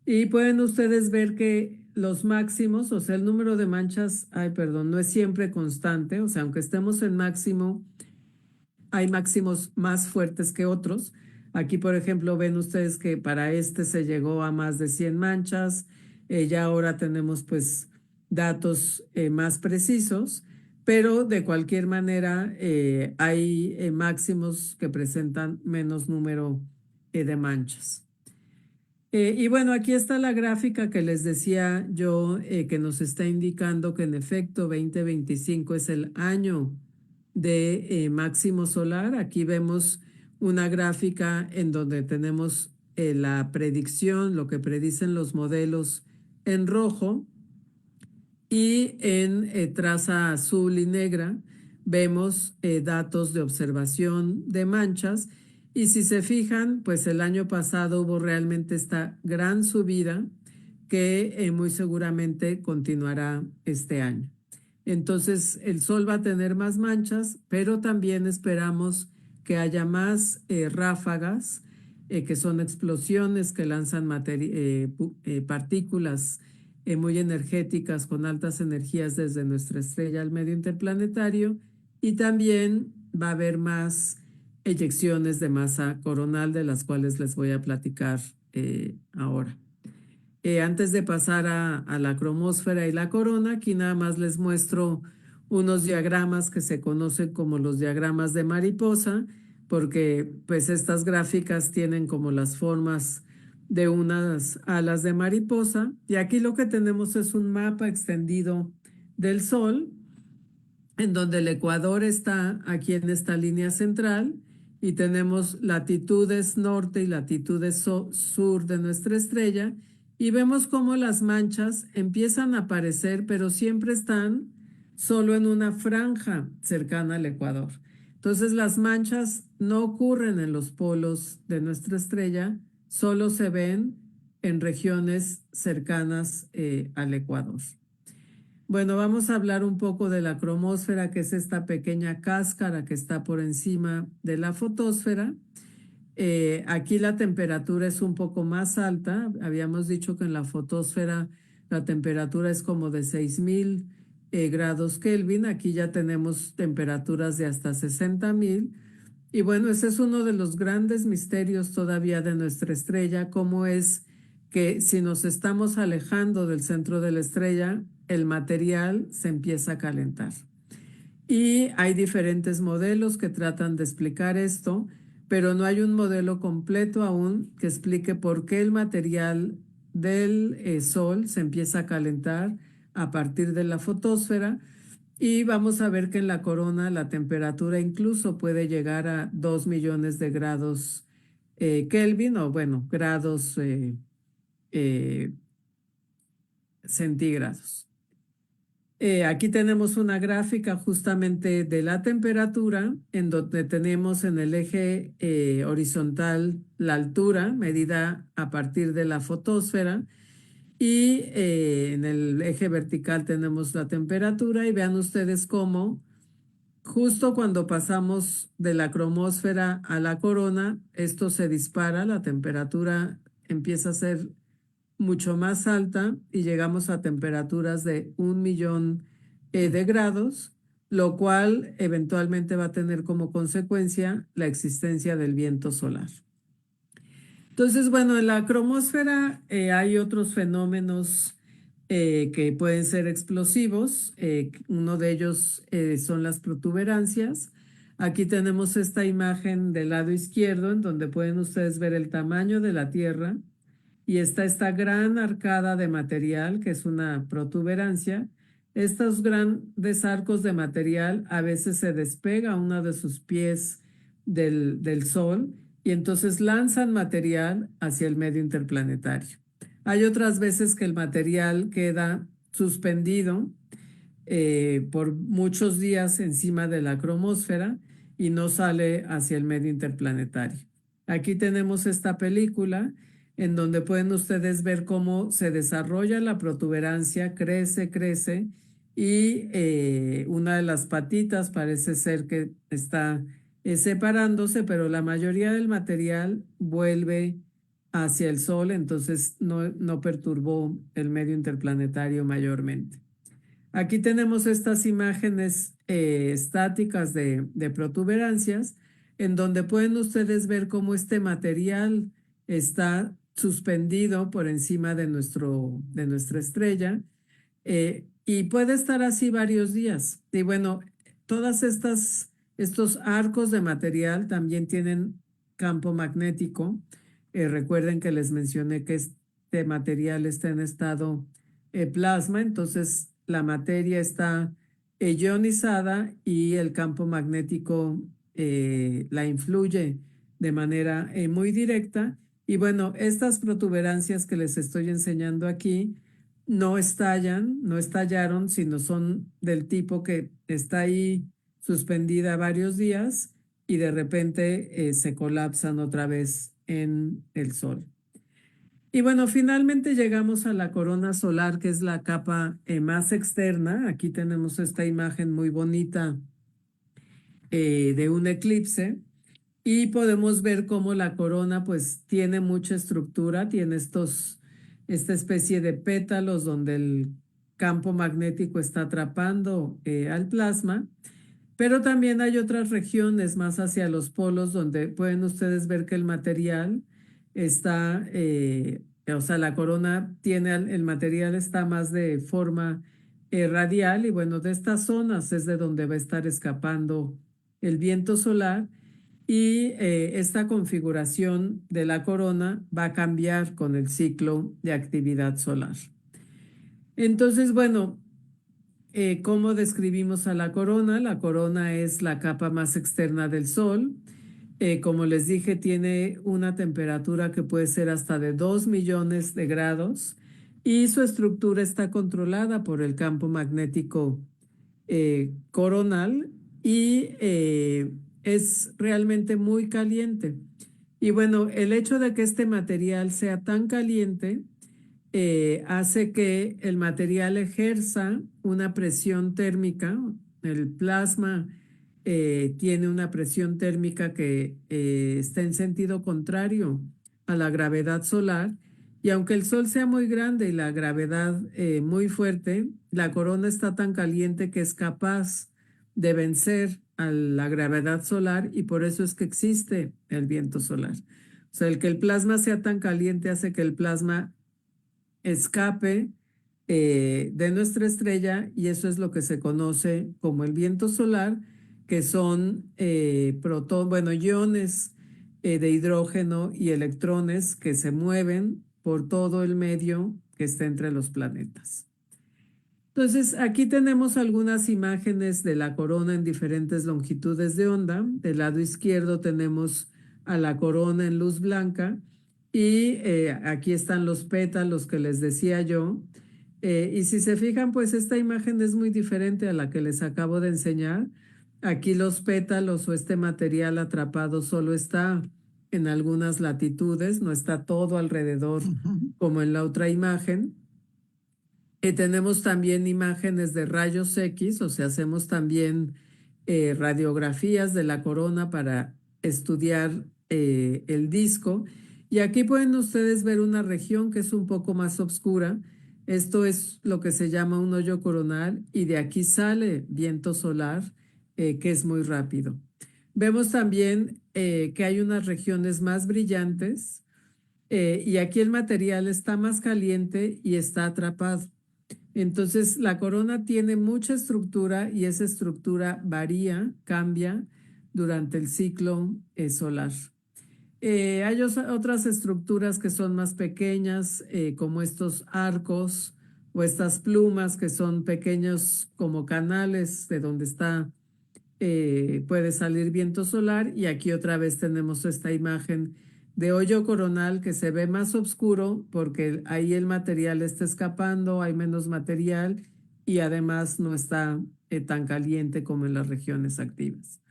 y pueden ustedes ver que los máximos, o sea, el número de manchas, no es siempre constante, o sea, aunque estemos en máximo, hay máximos más fuertes que otros. Aquí, por ejemplo, ven ustedes que para este se llegó a más de 100 manchas, ya ahora tenemos pues datos más precisos, pero de cualquier manera hay máximos que presentan menos número de manchas. Y bueno, aquí está la gráfica que les decía yo, que nos está indicando que en efecto 2025 es el año de máximo solar. Aquí vemos una gráfica en donde tenemos la predicción, lo que predicen los modelos en rojo, y en traza azul y negra vemos datos de observación de manchas. Y si se fijan, pues el año pasado hubo realmente esta gran subida que muy seguramente continuará este año. Entonces, el sol va a tener más manchas, pero también esperamos que haya más ráfagas, que son explosiones que lanzan partículas muy energéticas con altas energías desde nuestra estrella al medio interplanetario, y también va a haber más eyecciones de masa coronal, de las cuales les voy a platicar ahora. Antes de pasar a la cromósfera y la corona, aquí nada más les muestro unos diagramas que se conocen como los diagramas de mariposa, porque pues estas gráficas tienen como las formas de unas alas de mariposa. Y aquí lo que tenemos es un mapa extendido del Sol, en donde el ecuador está aquí en esta línea central y tenemos latitudes norte y latitudes sur de nuestra estrella, y vemos cómo las manchas empiezan a aparecer, pero siempre están solo en una franja cercana al ecuador. Entonces las manchas no ocurren en los polos de nuestra estrella, solo se ven en regiones cercanas al ecuador. Bueno, vamos a hablar un poco de la cromósfera, que es esta pequeña cáscara que está por encima de la fotosfera. Aquí la temperatura es un poco más alta. Habíamos dicho que en la fotosfera la temperatura es como de 6000 grados Kelvin. Aquí ya tenemos temperaturas de hasta 60,000. Y bueno, ese es uno de los grandes misterios todavía de nuestra estrella, cómo es que si nos estamos alejando del centro de la estrella, el material se empieza a calentar. Y hay diferentes modelos que tratan de explicar esto, pero no hay un modelo completo aún que explique por qué el material del Sol se empieza a calentar a partir de la fotosfera. Y vamos a ver que en la corona la temperatura incluso puede llegar a 2 millones de grados Kelvin, o bueno, grados centígrados. Aquí tenemos una gráfica justamente de la temperatura, en donde tenemos en el eje horizontal la altura medida a partir de la fotosfera, y en el eje vertical tenemos la temperatura. Y vean ustedes cómo justo cuando pasamos de la cromósfera a la corona, esto se dispara, la temperatura empieza a ser mucho más alta y llegamos a temperaturas de 1 millón de grados, lo cual eventualmente va a tener como consecuencia la existencia del viento solar. Entonces, bueno, en la cromósfera hay otros fenómenos que pueden ser explosivos. Uno de ellos son las protuberancias. Aquí tenemos esta imagen del lado izquierdo, en donde pueden ustedes ver el tamaño de la Tierra, y está esta gran arcada de material que es una protuberancia. Estos grandes arcos de material a veces se despega uno de sus pies del Sol, y entonces lanzan material hacia el medio interplanetario. Hay otras veces que el material queda suspendido por muchos días encima de la cromósfera y no sale hacia el medio interplanetario. Aquí tenemos esta película en donde pueden ustedes ver cómo se desarrolla la protuberancia, crece, crece, y una de las patitas parece ser que está separándose, pero la mayoría del material vuelve hacia el Sol, entonces no perturbó el medio interplanetario mayormente. Aquí tenemos estas imágenes estáticas de protuberancias, en donde pueden ustedes ver cómo este material está suspendido por encima de nuestra estrella, y puede estar así varios días. Y bueno, todas estos arcos de material también tienen campo magnético. Recuerden que les mencioné que este material está en estado plasma, entonces la materia está ionizada y el campo magnético la influye de manera muy directa. Y bueno, estas protuberancias que les estoy enseñando aquí no estallan, no estallaron, sino son del tipo que está ahí suspendida varios días y de repente se colapsan otra vez en el Sol. Y bueno, finalmente llegamos a la corona solar, que es la capa más externa. Aquí tenemos esta imagen muy bonita de un eclipse y podemos ver cómo la corona pues tiene mucha estructura, tiene esta especie de pétalos donde el campo magnético está atrapando al plasma, pero también hay otras regiones más hacia los polos donde pueden ustedes ver que el material está, o sea, la corona tiene, el material está más de forma radial, y bueno, de estas zonas es de donde va a estar escapando el viento solar, y esta configuración de la corona va a cambiar con el ciclo de actividad solar. Entonces, bueno, ¿cómo describimos a la corona? La corona es la capa más externa del Sol. Como les dije, tiene una temperatura que puede ser hasta de 2 millones de grados y su estructura está controlada por el campo magnético coronal, y es realmente muy caliente. Y bueno, el hecho de que este material sea tan caliente hace que el material ejerza una presión térmica. El plasma tiene una presión térmica que está en sentido contrario a la gravedad solar, y aunque el Sol sea muy grande y la gravedad muy fuerte, la corona está tan caliente que es capaz de vencer a la gravedad solar, y por eso es que existe el viento solar. O sea, el que el plasma sea tan caliente hace que el plasma escape de nuestra estrella, y eso es lo que se conoce como el viento solar, que son iones de hidrógeno y electrones que se mueven por todo el medio que está entre los planetas. Entonces, aquí tenemos algunas imágenes de la corona en diferentes longitudes de onda. Del lado izquierdo tenemos a la corona en luz blanca, y aquí están los pétalos que les decía yo. Y si se fijan, pues esta imagen es muy diferente a la que les acabo de enseñar. Aquí los pétalos o este material atrapado solo está en algunas latitudes, no está todo alrededor como en la otra imagen. Tenemos también imágenes de rayos X, o sea, hacemos también radiografías de la corona para estudiar el disco. Y aquí pueden ustedes ver una región que es un poco más oscura. Esto es lo que se llama un hoyo coronal, y de aquí sale viento solar que es muy rápido. Vemos también que hay unas regiones más brillantes, y aquí el material está más caliente y está atrapado. Entonces, la corona tiene mucha estructura, y esa estructura varía, cambia durante el ciclo solar. Hay otras estructuras que son más pequeñas, como estos arcos o estas plumas que son pequeños como canales de donde puede salir viento solar. Y aquí otra vez tenemos esta imagen de hoyo coronal que se ve más oscuro porque ahí el material está escapando, hay menos material y además no está tan caliente como en las regiones activas.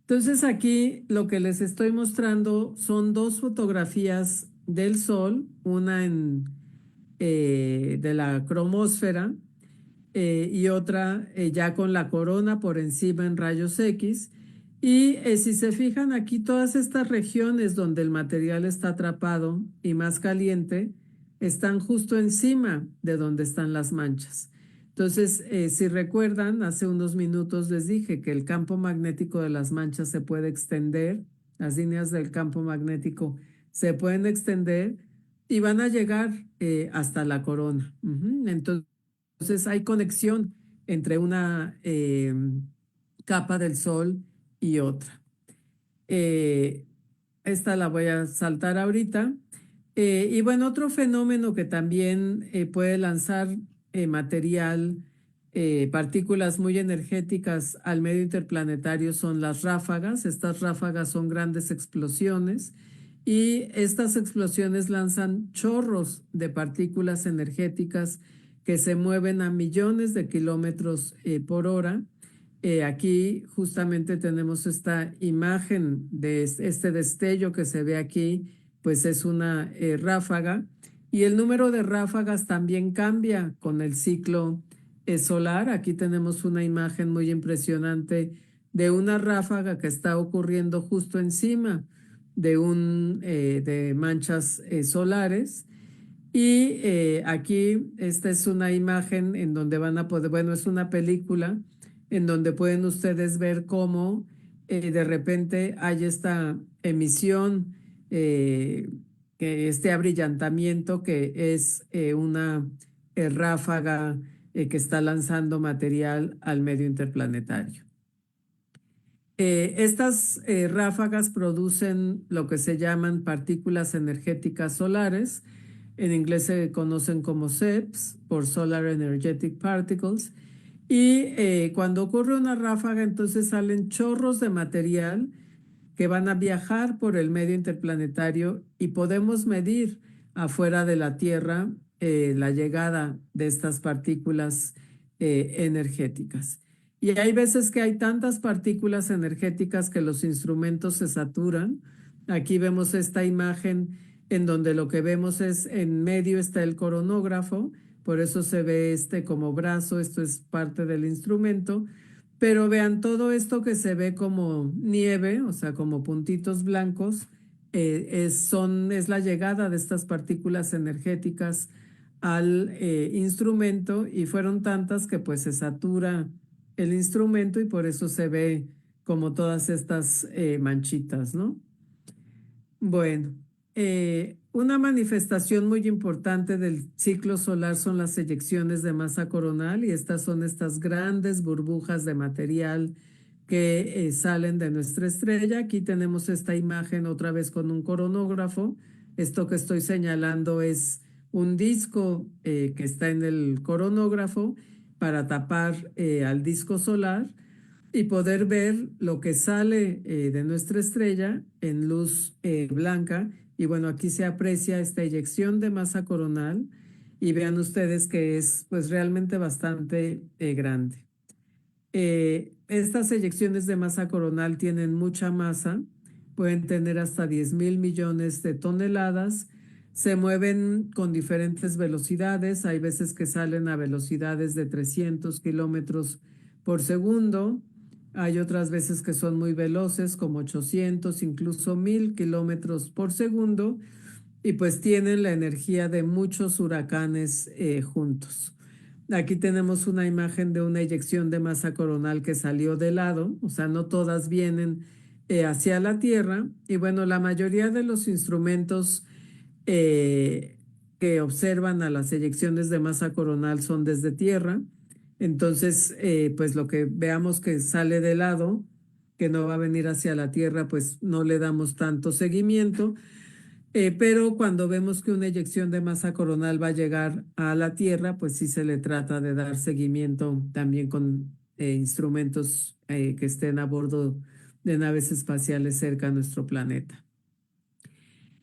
Entonces aquí lo que les estoy mostrando son dos fotografías del Sol, una de la cromósfera y otra ya con la corona por encima en rayos X. Y si se fijan aquí, todas estas regiones donde el material está atrapado y más caliente están justo encima de donde están las manchas. Entonces, si recuerdan, hace unos minutos les dije que el campo magnético de las manchas se puede extender, las líneas del campo magnético se pueden extender y van a llegar hasta la corona. Entonces hay conexión entre una capa del Sol y otra. Esta la voy a saltar ahorita. Y bueno, otro fenómeno que también puede lanzar material, partículas muy energéticas al medio interplanetario son las ráfagas. Estas ráfagas son grandes explosiones y estas explosiones lanzan chorros de partículas energéticas que se mueven a millones de kilómetros por hora. Aquí justamente tenemos esta imagen de este destello que se ve aquí, pues es una ráfaga y el número de ráfagas también cambia con el ciclo solar. Aquí tenemos una imagen muy impresionante de una ráfaga que está ocurriendo justo encima de manchas solares. Y aquí esta es una imagen en donde van a poder, bueno, es una película en donde pueden ustedes ver cómo de repente hay esta emisión, este abrillantamiento que es una ráfaga que está lanzando material al medio interplanetario. Estas ráfagas producen lo que se llaman partículas energéticas solares. En inglés se conocen como SEPs, por Solar Energetic Particles. Y cuando ocurre una ráfaga, entonces salen chorros de material que van a viajar por el medio interplanetario y podemos medir afuera de la Tierra la llegada de estas partículas energéticas. Y hay veces que hay tantas partículas energéticas que los instrumentos se saturan. Aquí vemos esta imagen en donde lo que vemos es en medio está el coronógrafo, por eso se ve este como brazo, esto es parte del instrumento, pero vean todo esto que se ve como nieve, o sea, como puntitos blancos, es la llegada de estas partículas energéticas al instrumento y fueron tantas que pues se satura el instrumento y por eso se ve como todas estas manchitas, ¿no? Bueno, una manifestación muy importante del ciclo solar son las eyecciones de masa coronal y estas son estas grandes burbujas de material que salen de nuestra estrella. Aquí tenemos esta imagen otra vez con un coronógrafo. Esto que estoy señalando es un disco que está en el coronógrafo para tapar al disco solar y poder ver lo que sale de nuestra estrella en luz blanca. Y bueno, aquí se aprecia esta eyección de masa coronal y vean ustedes que es pues realmente bastante grande. Estas eyecciones de masa coronal tienen mucha masa, pueden tener hasta 10,000 millones de toneladas, se mueven con diferentes velocidades, hay veces que salen a velocidades de 300 kilómetros por segundo, hay otras veces que son muy veloces, como 800, incluso 1,000 kilómetros por segundo, y pues tienen la energía de muchos huracanes juntos. Aquí tenemos una imagen de una eyección de masa coronal que salió de lado, o sea, no todas vienen hacia la Tierra. Y bueno, la mayoría de los instrumentos que observan a las eyecciones de masa coronal son desde Tierra. Entonces, pues lo que veamos que sale de lado, que no va a venir hacia la Tierra, pues no le damos tanto seguimiento. Pero cuando vemos que una eyección de masa coronal va a llegar a la Tierra, pues sí se le trata de dar seguimiento también con instrumentos que estén a bordo de naves espaciales cerca a nuestro planeta.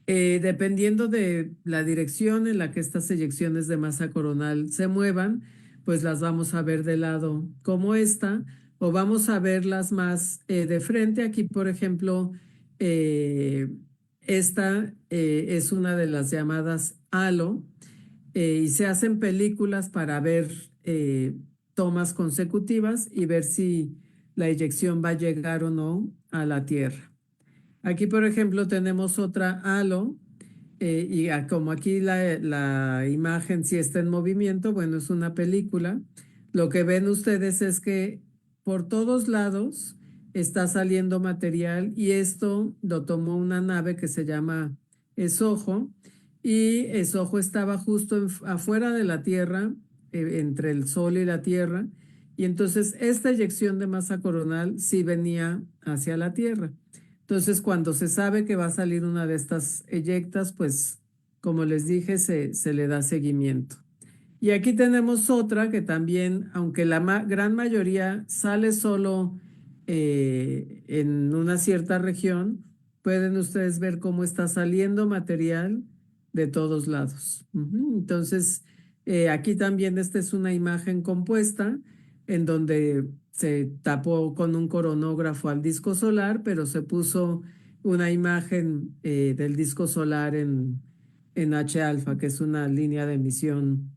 Dependiendo de la dirección en la que estas eyecciones de masa coronal se muevan, pues las vamos a ver de lado como esta, o vamos a verlas más de frente. Aquí, por ejemplo, esta es una de las llamadas halo, y se hacen películas para ver tomas consecutivas y ver si la eyección va a llegar o no a la Tierra. Aquí, por ejemplo, tenemos otra halo, como aquí la imagen sí está en movimiento, bueno, es una película. Lo que ven ustedes es que por todos lados está saliendo material, y esto lo tomó una nave que se llama Esojo, y Esojo estaba justo afuera de la Tierra, entre el Sol y la Tierra, y entonces esta eyección de masa coronal sí venía hacia la Tierra. Entonces, cuando se sabe que va a salir una de estas eyectas, pues, como les dije, se le da seguimiento. Y aquí tenemos otra que también, aunque la gran mayoría sale solo en una cierta región, pueden ustedes ver cómo está saliendo material de todos lados. Entonces, aquí también esta es una imagen compuesta en donde se tapó con un coronógrafo al disco solar, pero se puso una imagen del disco solar en H-alfa, que es una línea de emisión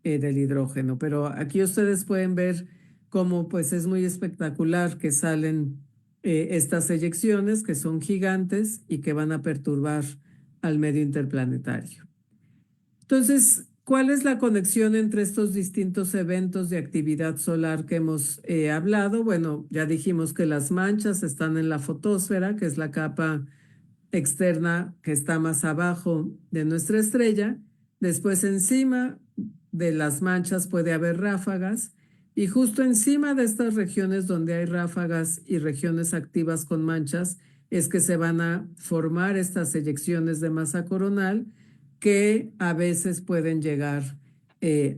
del hidrógeno. Pero aquí ustedes pueden ver cómo pues es muy espectacular que salen estas eyecciones, que son gigantes y que van a perturbar al medio interplanetario. Entonces, ¿cuál es la conexión entre estos distintos eventos de actividad solar que hemos hablado? Bueno, ya dijimos que las manchas están en la fotosfera, que es la capa externa que está más abajo de nuestra estrella. Después, encima de las manchas puede haber ráfagas, y justo encima de estas regiones donde hay ráfagas y regiones activas con manchas es que se van a formar estas eyecciones de masa coronal que a veces pueden llegar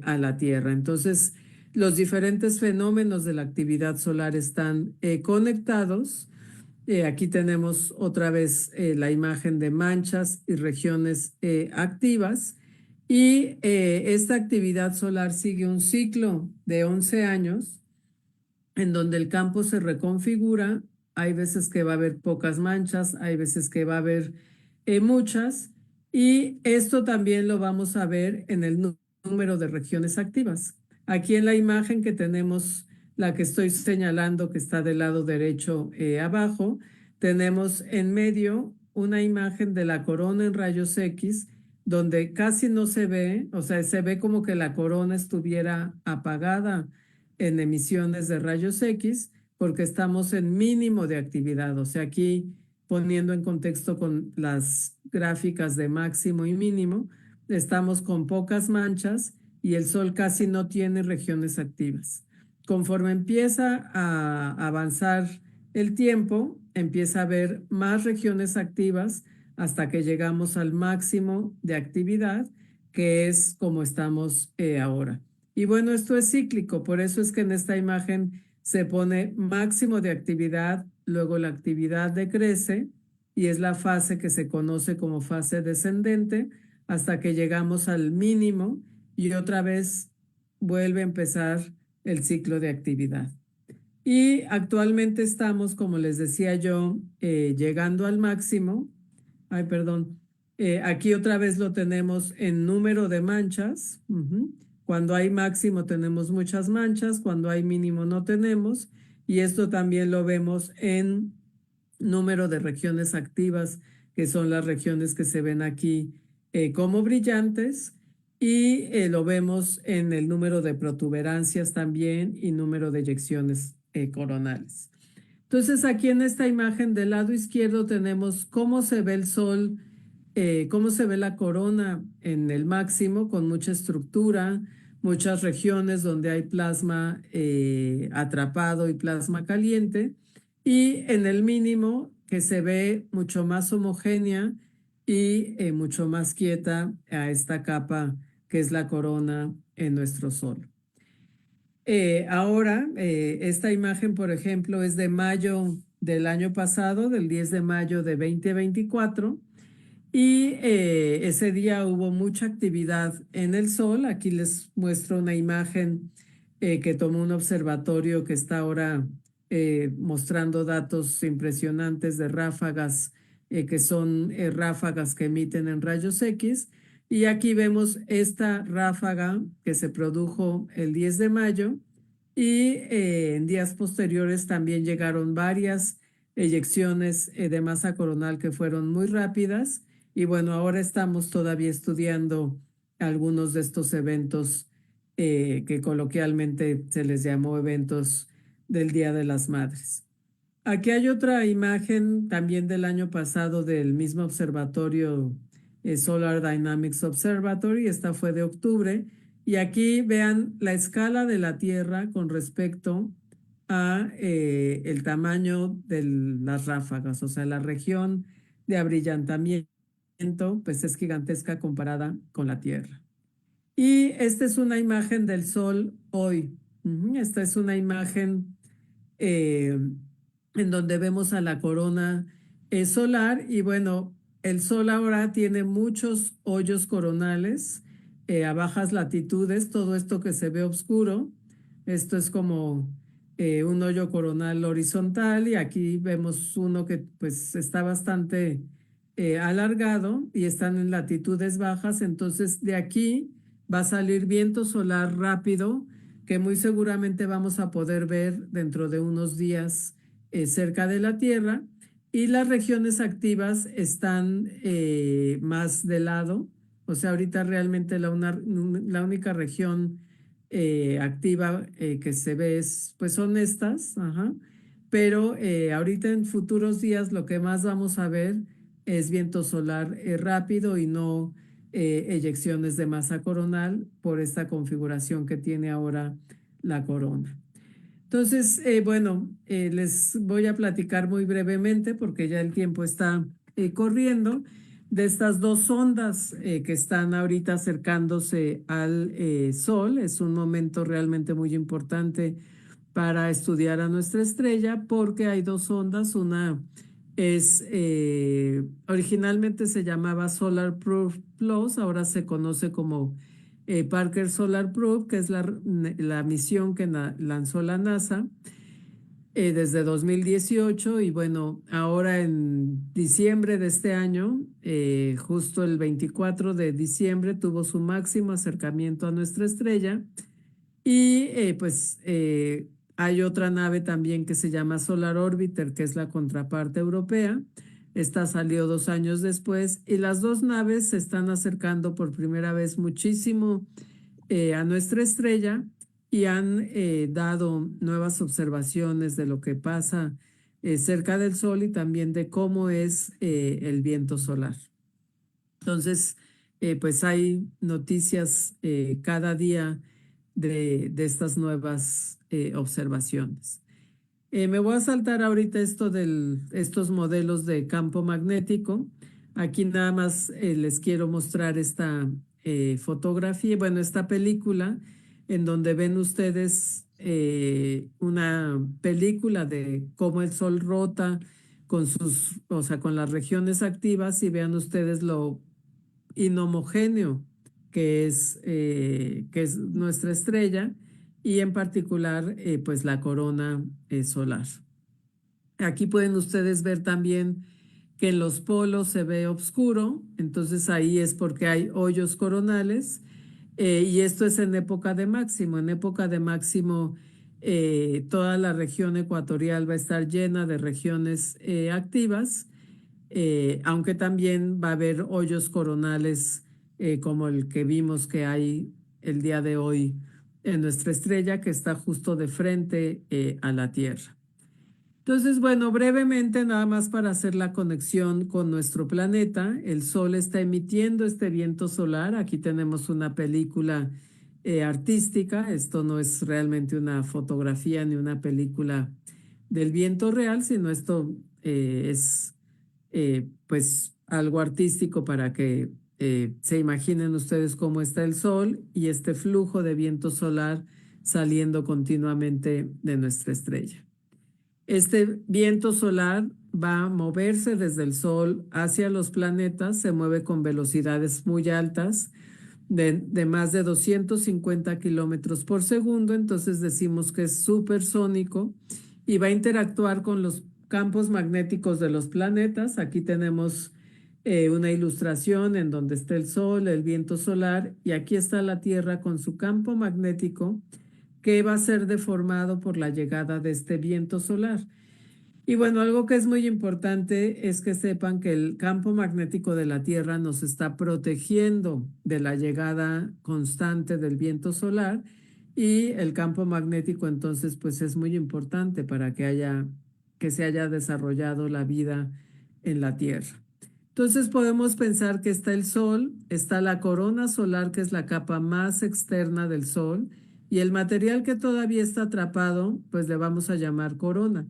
a la Tierra. Entonces, los diferentes fenómenos de la actividad solar están conectados. Aquí tenemos otra vez la imagen de manchas y regiones activas. Y esta actividad solar sigue un ciclo de 11 años en donde el campo se reconfigura. Hay veces que va a haber pocas manchas, hay veces que va a haber muchas. Y esto también lo vamos a ver en el número de regiones activas. Aquí en la imagen que tenemos, la que estoy señalando que está del lado derecho abajo, tenemos en medio una imagen de la corona en rayos X, donde casi no se ve, o sea, se ve como que la corona estuviera apagada en emisiones de rayos X, porque estamos en mínimo de actividad. O sea, aquí poniendo en contexto con las gráficas de máximo y mínimo, estamos con pocas manchas y el Sol casi no tiene regiones activas. Conforme empieza a avanzar el tiempo, empieza a haber más regiones activas hasta que llegamos al máximo de actividad, que es como estamos ahora. Y bueno, esto es cíclico, por eso es que en esta imagen se pone máximo de actividad, luego la actividad decrece y es la fase que se conoce como fase descendente hasta que llegamos al mínimo y otra vez vuelve a empezar el ciclo de actividad. Y actualmente estamos, como les decía yo, llegando al máximo. Ay, perdón. Aquí otra vez lo tenemos en número de manchas. Cuando hay máximo tenemos muchas manchas, cuando hay mínimo no tenemos. Y esto también lo vemos en número de regiones activas, que son las regiones que se ven aquí como brillantes. Y lo vemos en el número de protuberancias también y número de eyecciones coronales. Entonces, aquí en esta imagen del lado izquierdo tenemos cómo se ve el Sol, cómo se ve la corona en el máximo, con mucha estructura, muchas regiones donde hay plasma atrapado y plasma caliente, y en el mínimo, que se ve mucho más homogénea y mucho más quieta a esta capa que es la corona en nuestro Sol. Ahora, esta imagen, por ejemplo, es de mayo del año pasado, del 10 de mayo de 2024, y ese día hubo mucha actividad en el Sol. Aquí les muestro una imagen que tomó un observatorio que está ahora mostrando datos impresionantes de ráfagas, que son ráfagas que emiten en rayos X. Y aquí vemos esta ráfaga que se produjo el 10 de mayo y en días posteriores también llegaron varias eyecciones de masa coronal que fueron muy rápidas. Y bueno, ahora estamos todavía estudiando algunos de estos eventos que coloquialmente se les llamó eventos del Día de las Madres. Aquí hay otra imagen también del año pasado del mismo observatorio Solar Dynamics Observatory. Esta fue de octubre. Y aquí vean la escala de la Tierra con respecto a el tamaño de las ráfagas, o sea, la región de abrillantamiento, pues es gigantesca comparada con la Tierra. Y esta es una imagen del Sol hoy. Esta es una imagen eh, en donde vemos a la corona solar y bueno, el Sol ahora tiene muchos hoyos coronales a bajas latitudes, todo esto que se ve oscuro, esto es como un hoyo coronal horizontal y aquí vemos uno que pues está bastante alargado y están en latitudes bajas, entonces de aquí va a salir viento solar rápido que muy seguramente vamos a poder ver dentro de unos días cerca de la Tierra y las regiones activas están más de lado, o sea, ahorita realmente la única región activa que se ve es, pues son estas, ajá. Pero ahorita en futuros días lo que más vamos a ver es viento solar rápido y no eyecciones de masa coronal por esta configuración que tiene ahora la corona. Entonces, bueno, les voy a platicar muy brevemente porque ya el tiempo está corriendo de estas dos ondas que están ahorita acercándose al Sol. Es un momento realmente muy importante para estudiar a nuestra estrella porque hay dos ondas. Una es, originalmente se llamaba Solar Probe Plus, ahora se conoce como Parker Solar Probe, que es la misión que lanzó la NASA desde 2018 y bueno, ahora en diciembre de este año, justo el 24 de diciembre, tuvo su máximo acercamiento a nuestra estrella y pues hay otra nave también que se llama Solar Orbiter, que es la contraparte europea. Esta salió 2 años después y las dos naves se están acercando por primera vez muchísimo a nuestra estrella y han dado nuevas observaciones de lo que pasa cerca del Sol y también de cómo es el viento solar. Entonces, pues hay noticias cada día de estas nuevas observaciones. Me voy a saltar ahorita estos modelos de campo magnético. Aquí nada más les quiero mostrar esta fotografía, bueno, esta película en donde ven ustedes una película de cómo el Sol rota con o sea, con las regiones activas y vean ustedes lo inhomogéneo que es nuestra estrella y en particular pues la corona solar. Aquí pueden ustedes ver también que en los polos se ve oscuro, entonces ahí es porque hay hoyos coronales y esto es en época de máximo. En época de máximo toda la región ecuatorial va a estar llena de regiones activas, aunque también va a haber hoyos coronales como el que vimos que hay el día de hoy en nuestra estrella que está justo de frente a la Tierra. Entonces, bueno, brevemente, nada más para hacer la conexión con nuestro planeta, el Sol está emitiendo este viento solar. Aquí tenemos una película artística. Esto no es realmente una fotografía ni una película del viento real, sino esto es pues algo artístico para que se imaginen ustedes cómo está el Sol y este flujo de viento solar saliendo continuamente de nuestra estrella. Este viento solar va a moverse desde el Sol hacia los planetas, se mueve con velocidades muy altas de más de 250 kilómetros por segundo, entonces decimos que es supersónico y va a interactuar con los campos magnéticos de los planetas. Aquí tenemos una ilustración en donde está el Sol, el viento solar, y aquí está la Tierra con su campo magnético que va a ser deformado por la llegada de este viento solar. Y bueno, algo que es muy importante es que sepan que el campo magnético de la Tierra nos está protegiendo de la llegada constante del viento solar, y el campo magnético entonces pues es muy importante para que se haya desarrollado la vida en la Tierra. Entonces podemos pensar que está el Sol, está la corona solar, que es la capa más externa del Sol, y el material que todavía está atrapado pues le vamos a llamar corona.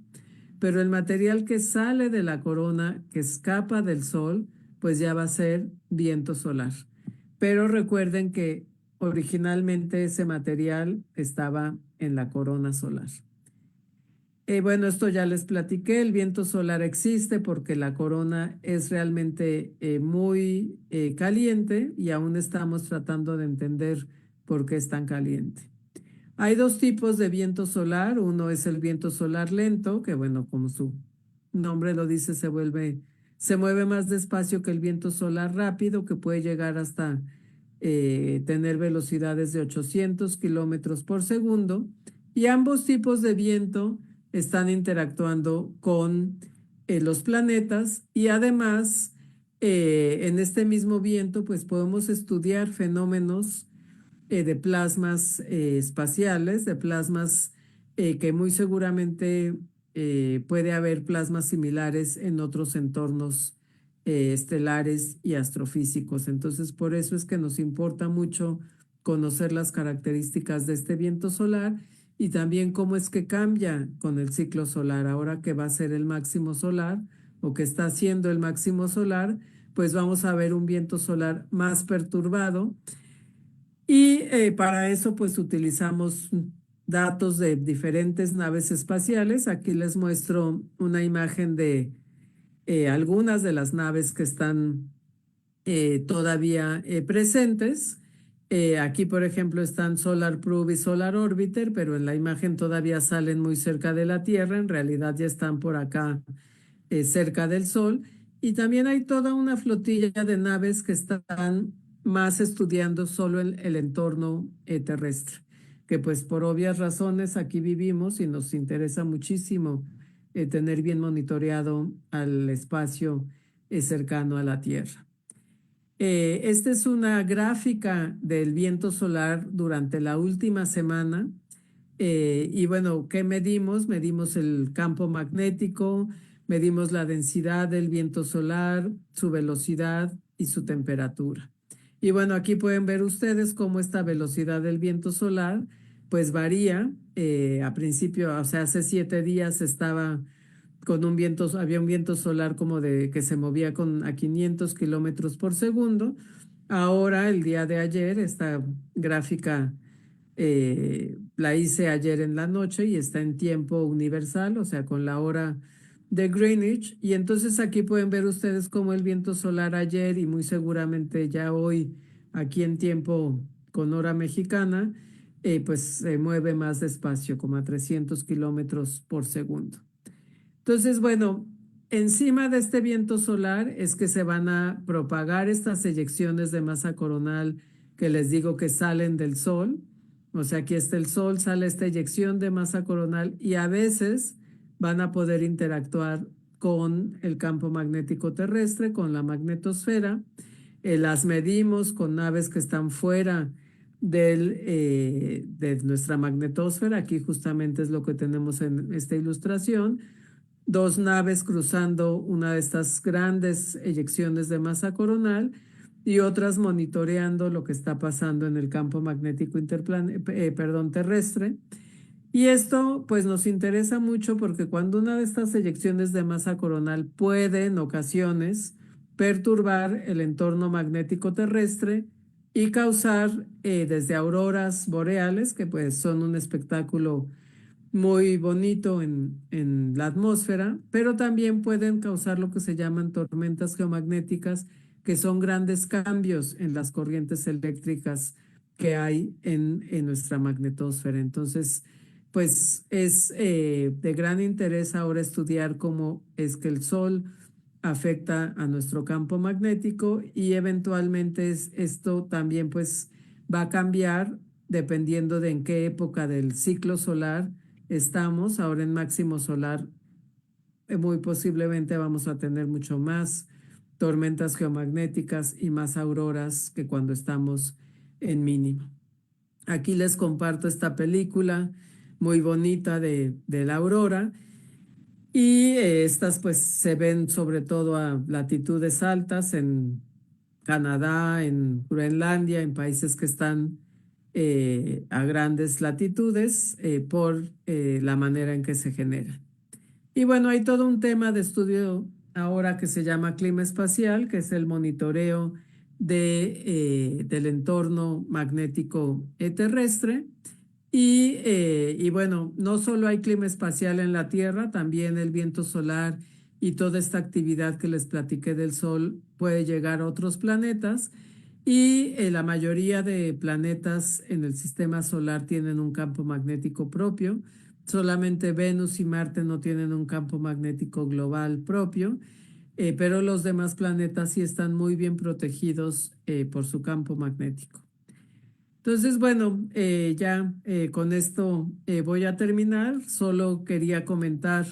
Pero el material que sale de la corona, que escapa del Sol, pues ya va a ser viento solar. Pero recuerden que originalmente ese material estaba en la corona solar. Bueno, esto ya les platiqué, el viento solar existe porque la corona es realmente muy caliente, y aún estamos tratando de entender por qué es tan caliente. Hay dos tipos de viento solar. Uno es el viento solar lento, que bueno, como su nombre lo dice, se mueve más despacio que el viento solar rápido, que puede llegar hasta tener velocidades de 800 kilómetros por segundo. Y ambos tipos de viento están interactuando con los planetas, y además en este mismo viento pues podemos estudiar fenómenos de plasmas espaciales, de plasmas que muy seguramente puede haber plasmas similares en otros entornos estelares y astrofísicos. Entonces, por eso es que nos importa mucho conocer las características de este viento solar, y también cómo es que cambia con el ciclo solar. Ahora que va a ser el máximo solar, o que está haciendo el máximo solar, pues vamos a ver un viento solar más perturbado, y para eso pues utilizamos datos de diferentes naves espaciales. Aquí les muestro una imagen de algunas de las naves que están todavía presentes. Aquí, por ejemplo, están Solar Probe y Solar Orbiter, pero en la imagen todavía salen muy cerca de la Tierra. En realidad ya están por acá cerca del Sol. Y también hay toda una flotilla de naves que están más estudiando solo el entorno terrestre, que pues por obvias razones aquí vivimos y nos interesa muchísimo tener bien monitoreado al espacio cercano a la Tierra. Esta es una gráfica del viento solar durante la última semana. Y bueno, ¿qué medimos? Medimos el campo magnético, medimos la densidad del viento solar, su velocidad y su temperatura. Y bueno, aquí pueden ver ustedes cómo esta velocidad del viento solar pues varía. A principio, o sea, hace 7 días estaba con había un viento solar como de que se movía a 500 kilómetros por segundo. Ahora, el día de ayer, esta gráfica la hice ayer en la noche y está en tiempo universal, o sea, con la hora de Greenwich. Y entonces aquí pueden ver ustedes cómo el viento solar ayer, y muy seguramente ya hoy, aquí en tiempo con hora mexicana, pues se mueve más despacio, como a 300 kilómetros por segundo. Entonces, bueno, encima de este viento solar es que se van a propagar estas eyecciones de masa coronal que les digo que salen del Sol. O sea, aquí está el Sol, sale esta eyección de masa coronal, y a veces van a poder interactuar con el campo magnético terrestre, con la magnetosfera. Las medimos con naves que están fuera de nuestra magnetosfera. Aquí justamente es lo que tenemos en esta ilustración. Dos naves cruzando una de estas grandes eyecciones de masa coronal, y otras monitoreando lo que está pasando en el campo magnético terrestre. Y esto pues nos interesa mucho porque cuando una de estas eyecciones de masa coronal puede en ocasiones perturbar el entorno magnético terrestre y causar desde auroras boreales, que pues son un espectáculo muy bonito en la atmósfera, pero también pueden causar lo que se llaman tormentas geomagnéticas, que son grandes cambios en las corrientes eléctricas que hay en nuestra magnetosfera. Entonces, pues es de gran interés ahora estudiar cómo es que el Sol afecta a nuestro campo magnético y eventualmente esto también pues va a cambiar dependiendo de en qué época del ciclo solar estamos. Ahora en máximo solar muy posiblemente vamos a tener mucho más tormentas geomagnéticas y más auroras que cuando estamos en mínimo. Aquí les comparto esta película muy bonita de la aurora y estas pues se ven sobre todo a latitudes altas en Canadá, en Groenlandia, en países que están a grandes latitudes por la manera en que se generan. Y bueno, hay todo un tema de estudio ahora que se llama clima espacial, que es el monitoreo del entorno magnético terrestre. Y bueno, no solo hay clima espacial en la Tierra, también el viento solar y toda esta actividad que les platiqué del Sol puede llegar a otros planetas. Y la mayoría de planetas en el sistema solar tienen un campo magnético propio. Solamente Venus y Marte no tienen un campo magnético global propio, pero los demás planetas sí están muy bien protegidos por su campo magnético. Entonces, bueno, ya con esto voy a terminar. Solo quería comentar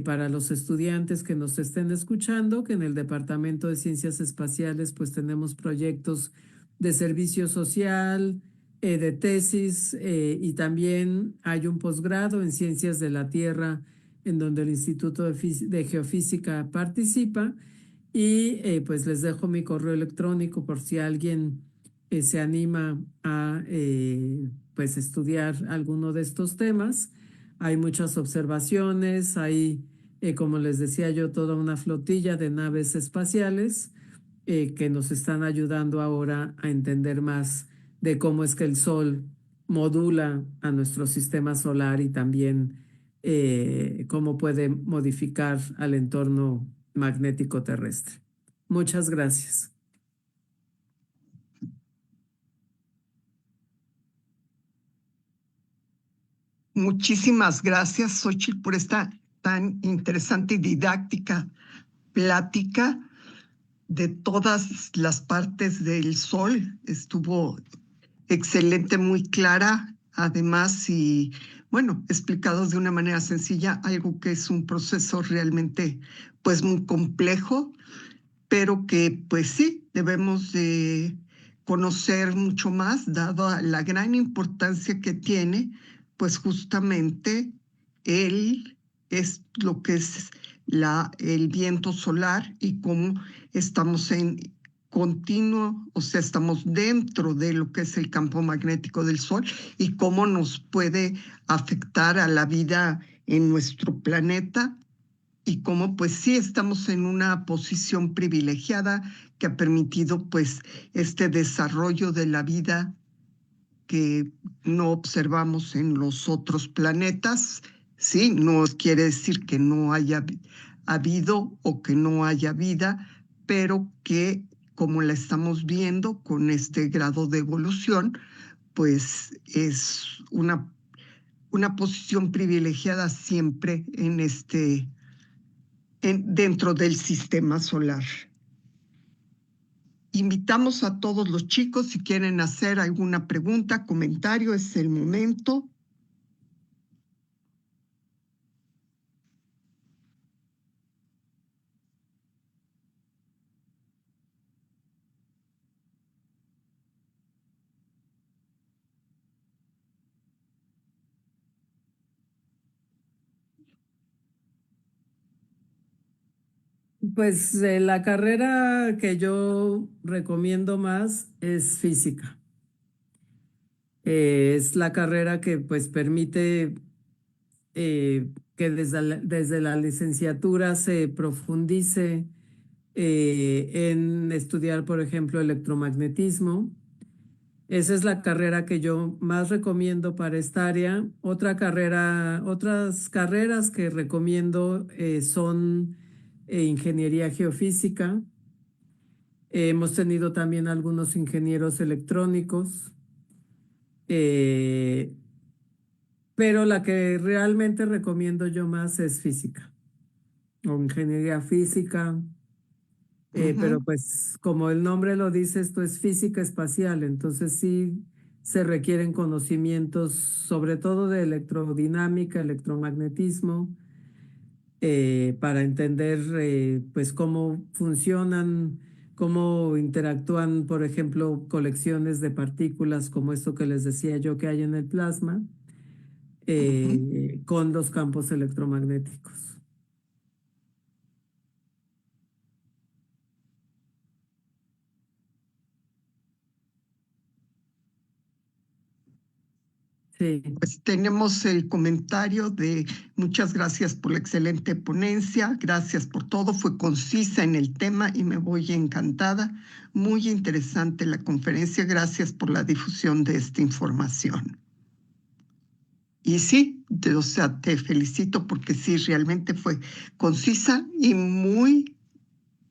para los estudiantes que nos estén escuchando que en el Departamento de Ciencias Espaciales pues tenemos proyectos de servicio social, de tesis y también hay un posgrado en Ciencias de la Tierra en donde el Instituto de Geofísica participa y pues les dejo mi correo electrónico por si alguien se anima a pues estudiar alguno de estos temas. Hay muchas observaciones, hay, como les decía yo, toda una flotilla de naves espaciales que nos están ayudando ahora a entender más de cómo es que el Sol modula a nuestro sistema solar y también cómo puede modificar al entorno magnético terrestre. Muchas gracias. Muchísimas gracias, Xochitl, por esta tan interesante y didáctica plática de todas las partes del Sol. Estuvo excelente, muy clara, además, y bueno, explicado de una manera sencilla, algo que es un proceso realmente pues muy complejo, pero que pues sí, debemos de conocer mucho más, dado la gran importancia que tiene, pues justamente es lo que es el viento solar y cómo estamos en continuo, o sea, estamos dentro de lo que es el campo magnético del Sol y cómo nos puede afectar a la vida en nuestro planeta y cómo pues sí estamos en una posición privilegiada que ha permitido pues este desarrollo de la vida que no observamos en los otros planetas. Sí, no quiere decir que no haya habido o que no haya vida, pero que como la estamos viendo con este grado de evolución, pues es una posición privilegiada siempre en dentro del sistema solar. Invitamos a todos los chicos, si quieren hacer alguna pregunta, comentario, es el momento. Pues la carrera que yo recomiendo más es física. Es la carrera que pues permite que desde la licenciatura se profundice en estudiar, por ejemplo, electromagnetismo. Esa es la carrera que yo más recomiendo para esta área. Otras carreras que recomiendo son ingeniería geofísica, Hemos tenido también algunos ingenieros electrónicos, eh, pero la que realmente recomiendo yo más es física o ingeniería física. Pero Ujú, pues como el nombre lo dice, esto es física espacial, entonces sí se requieren conocimientos sobre todo de electrodinámica, electromagnetismo, para entender pues cómo funcionan, cómo interactúan, por ejemplo, colecciones de partículas como esto que les decía yo que hay en el plasma, ujú. con los campos electromagnéticos. Sí. Pues tenemos el comentario de muchas gracias por la excelente ponencia, gracias por todo, fue concisa en el tema y me voy encantada. Muy interesante la conferencia, gracias por la difusión de esta información. Y sí, o sea, te felicito porque sí, realmente fue concisa y muy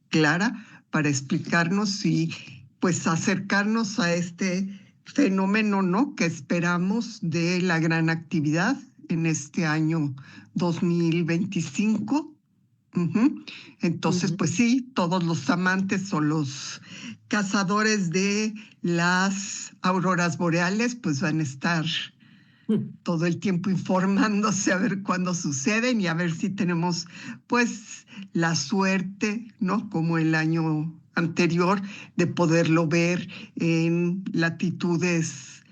clara para explicarnos y pues acercarnos a este fenómeno, ¿no? Que esperamos de la gran actividad en este año 2025. Ujú. Entonces, Ujú. pues sí, todos los amantes o los cazadores de las auroras boreales, pues van a estar todo el tiempo informándose a ver cuándo suceden y a ver si tenemos pues la suerte, ¿no? Como el año anterior, de poderlo ver en latitudes,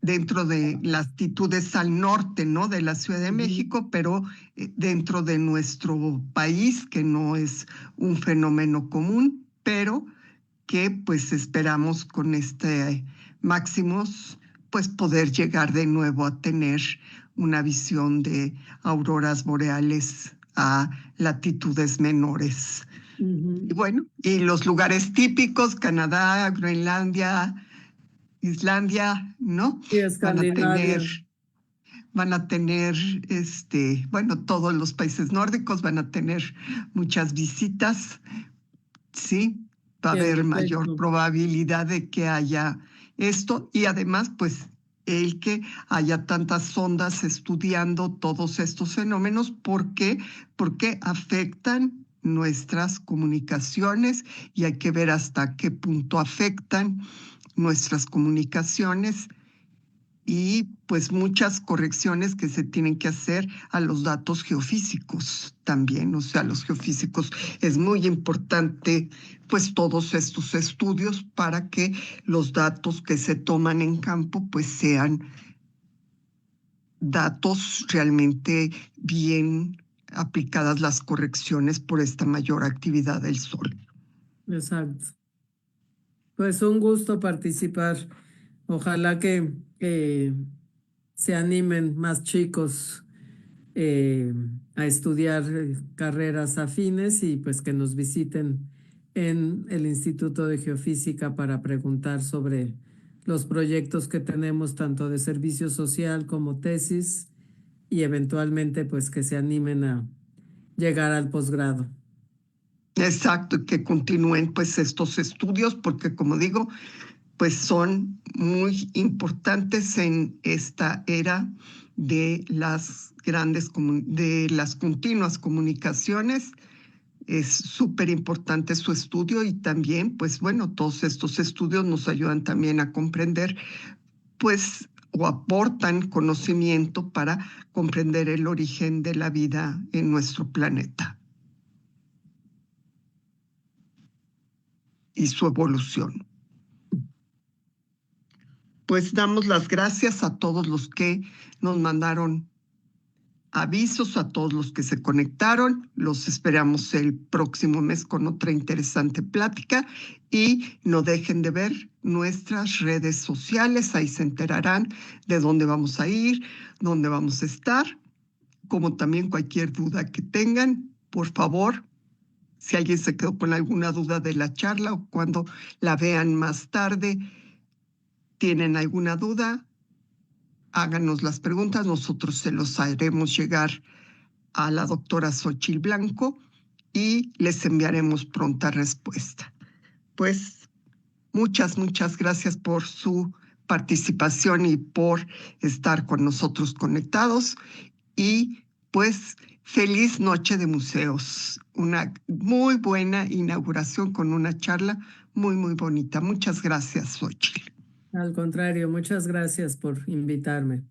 dentro de latitudes al norte, ¿no? De la Ciudad de Ujú. México, pero dentro de nuestro país, que no es un fenómeno común, pero que pues esperamos con este máximos pues poder llegar de nuevo a tener una visión de auroras boreales a latitudes menores. Ujú. Y bueno, y los lugares típicos, Canadá, Groenlandia, Islandia, ¿no? Y Van a tener, Escandinavia. van a tener, bueno, todos los países nórdicos van a tener muchas visitas. Sí, va a En haber mayor efecto. probabilidad de que haya esto y además, pues, el que haya tantas sondas estudiando todos estos fenómenos, ¿por qué? Porque afectan nuestras comunicaciones y hay que ver hasta qué punto afectan nuestras comunicaciones y pues muchas correcciones que se tienen que hacer a los datos geofísicos también. O sea, los geofísicos es muy importante pues todos estos estudios para que los datos que se toman en campo pues sean datos realmente bien aplicadas las correcciones por esta mayor actividad del Sol. Exacto. Pues un gusto participar. Ojalá que se animen más chicos eh, a estudiar carreras afines y pues que nos visiten en el Instituto de Geofísica para preguntar sobre los proyectos que tenemos tanto de servicio social como tesis y eventualmente pues que se animen a llegar al posgrado. Exacto, que continúen pues estos estudios porque como digo, pues son muy importantes en esta era de las de las continuas comunicaciones. Es súper importante su estudio y también, pues bueno, todos estos estudios nos ayudan también a comprender, pues, o aportan conocimiento para comprender el origen de la vida en nuestro planeta y su evolución. Pues damos las gracias a todos los que nos mandaron avisos, a todos los que se conectaron. Los esperamos el próximo mes con otra interesante plática y no dejen de ver nuestras redes sociales. Ahí se enterarán de dónde vamos a ir, dónde vamos a estar, como también cualquier duda que tengan. Por favor, si alguien se quedó con alguna duda de la charla o cuando la vean más tarde, tienen alguna duda, háganos las preguntas, nosotros se los haremos llegar a la doctora Xochitl Blanco y les enviaremos pronta respuesta. pues muchas gracias por su participación y por estar con nosotros conectados. Y pues feliz noche de museos. Una muy buena inauguración con una charla muy bonita. Muchas gracias, Xochitl. Al contrario, muchas gracias por invitarme.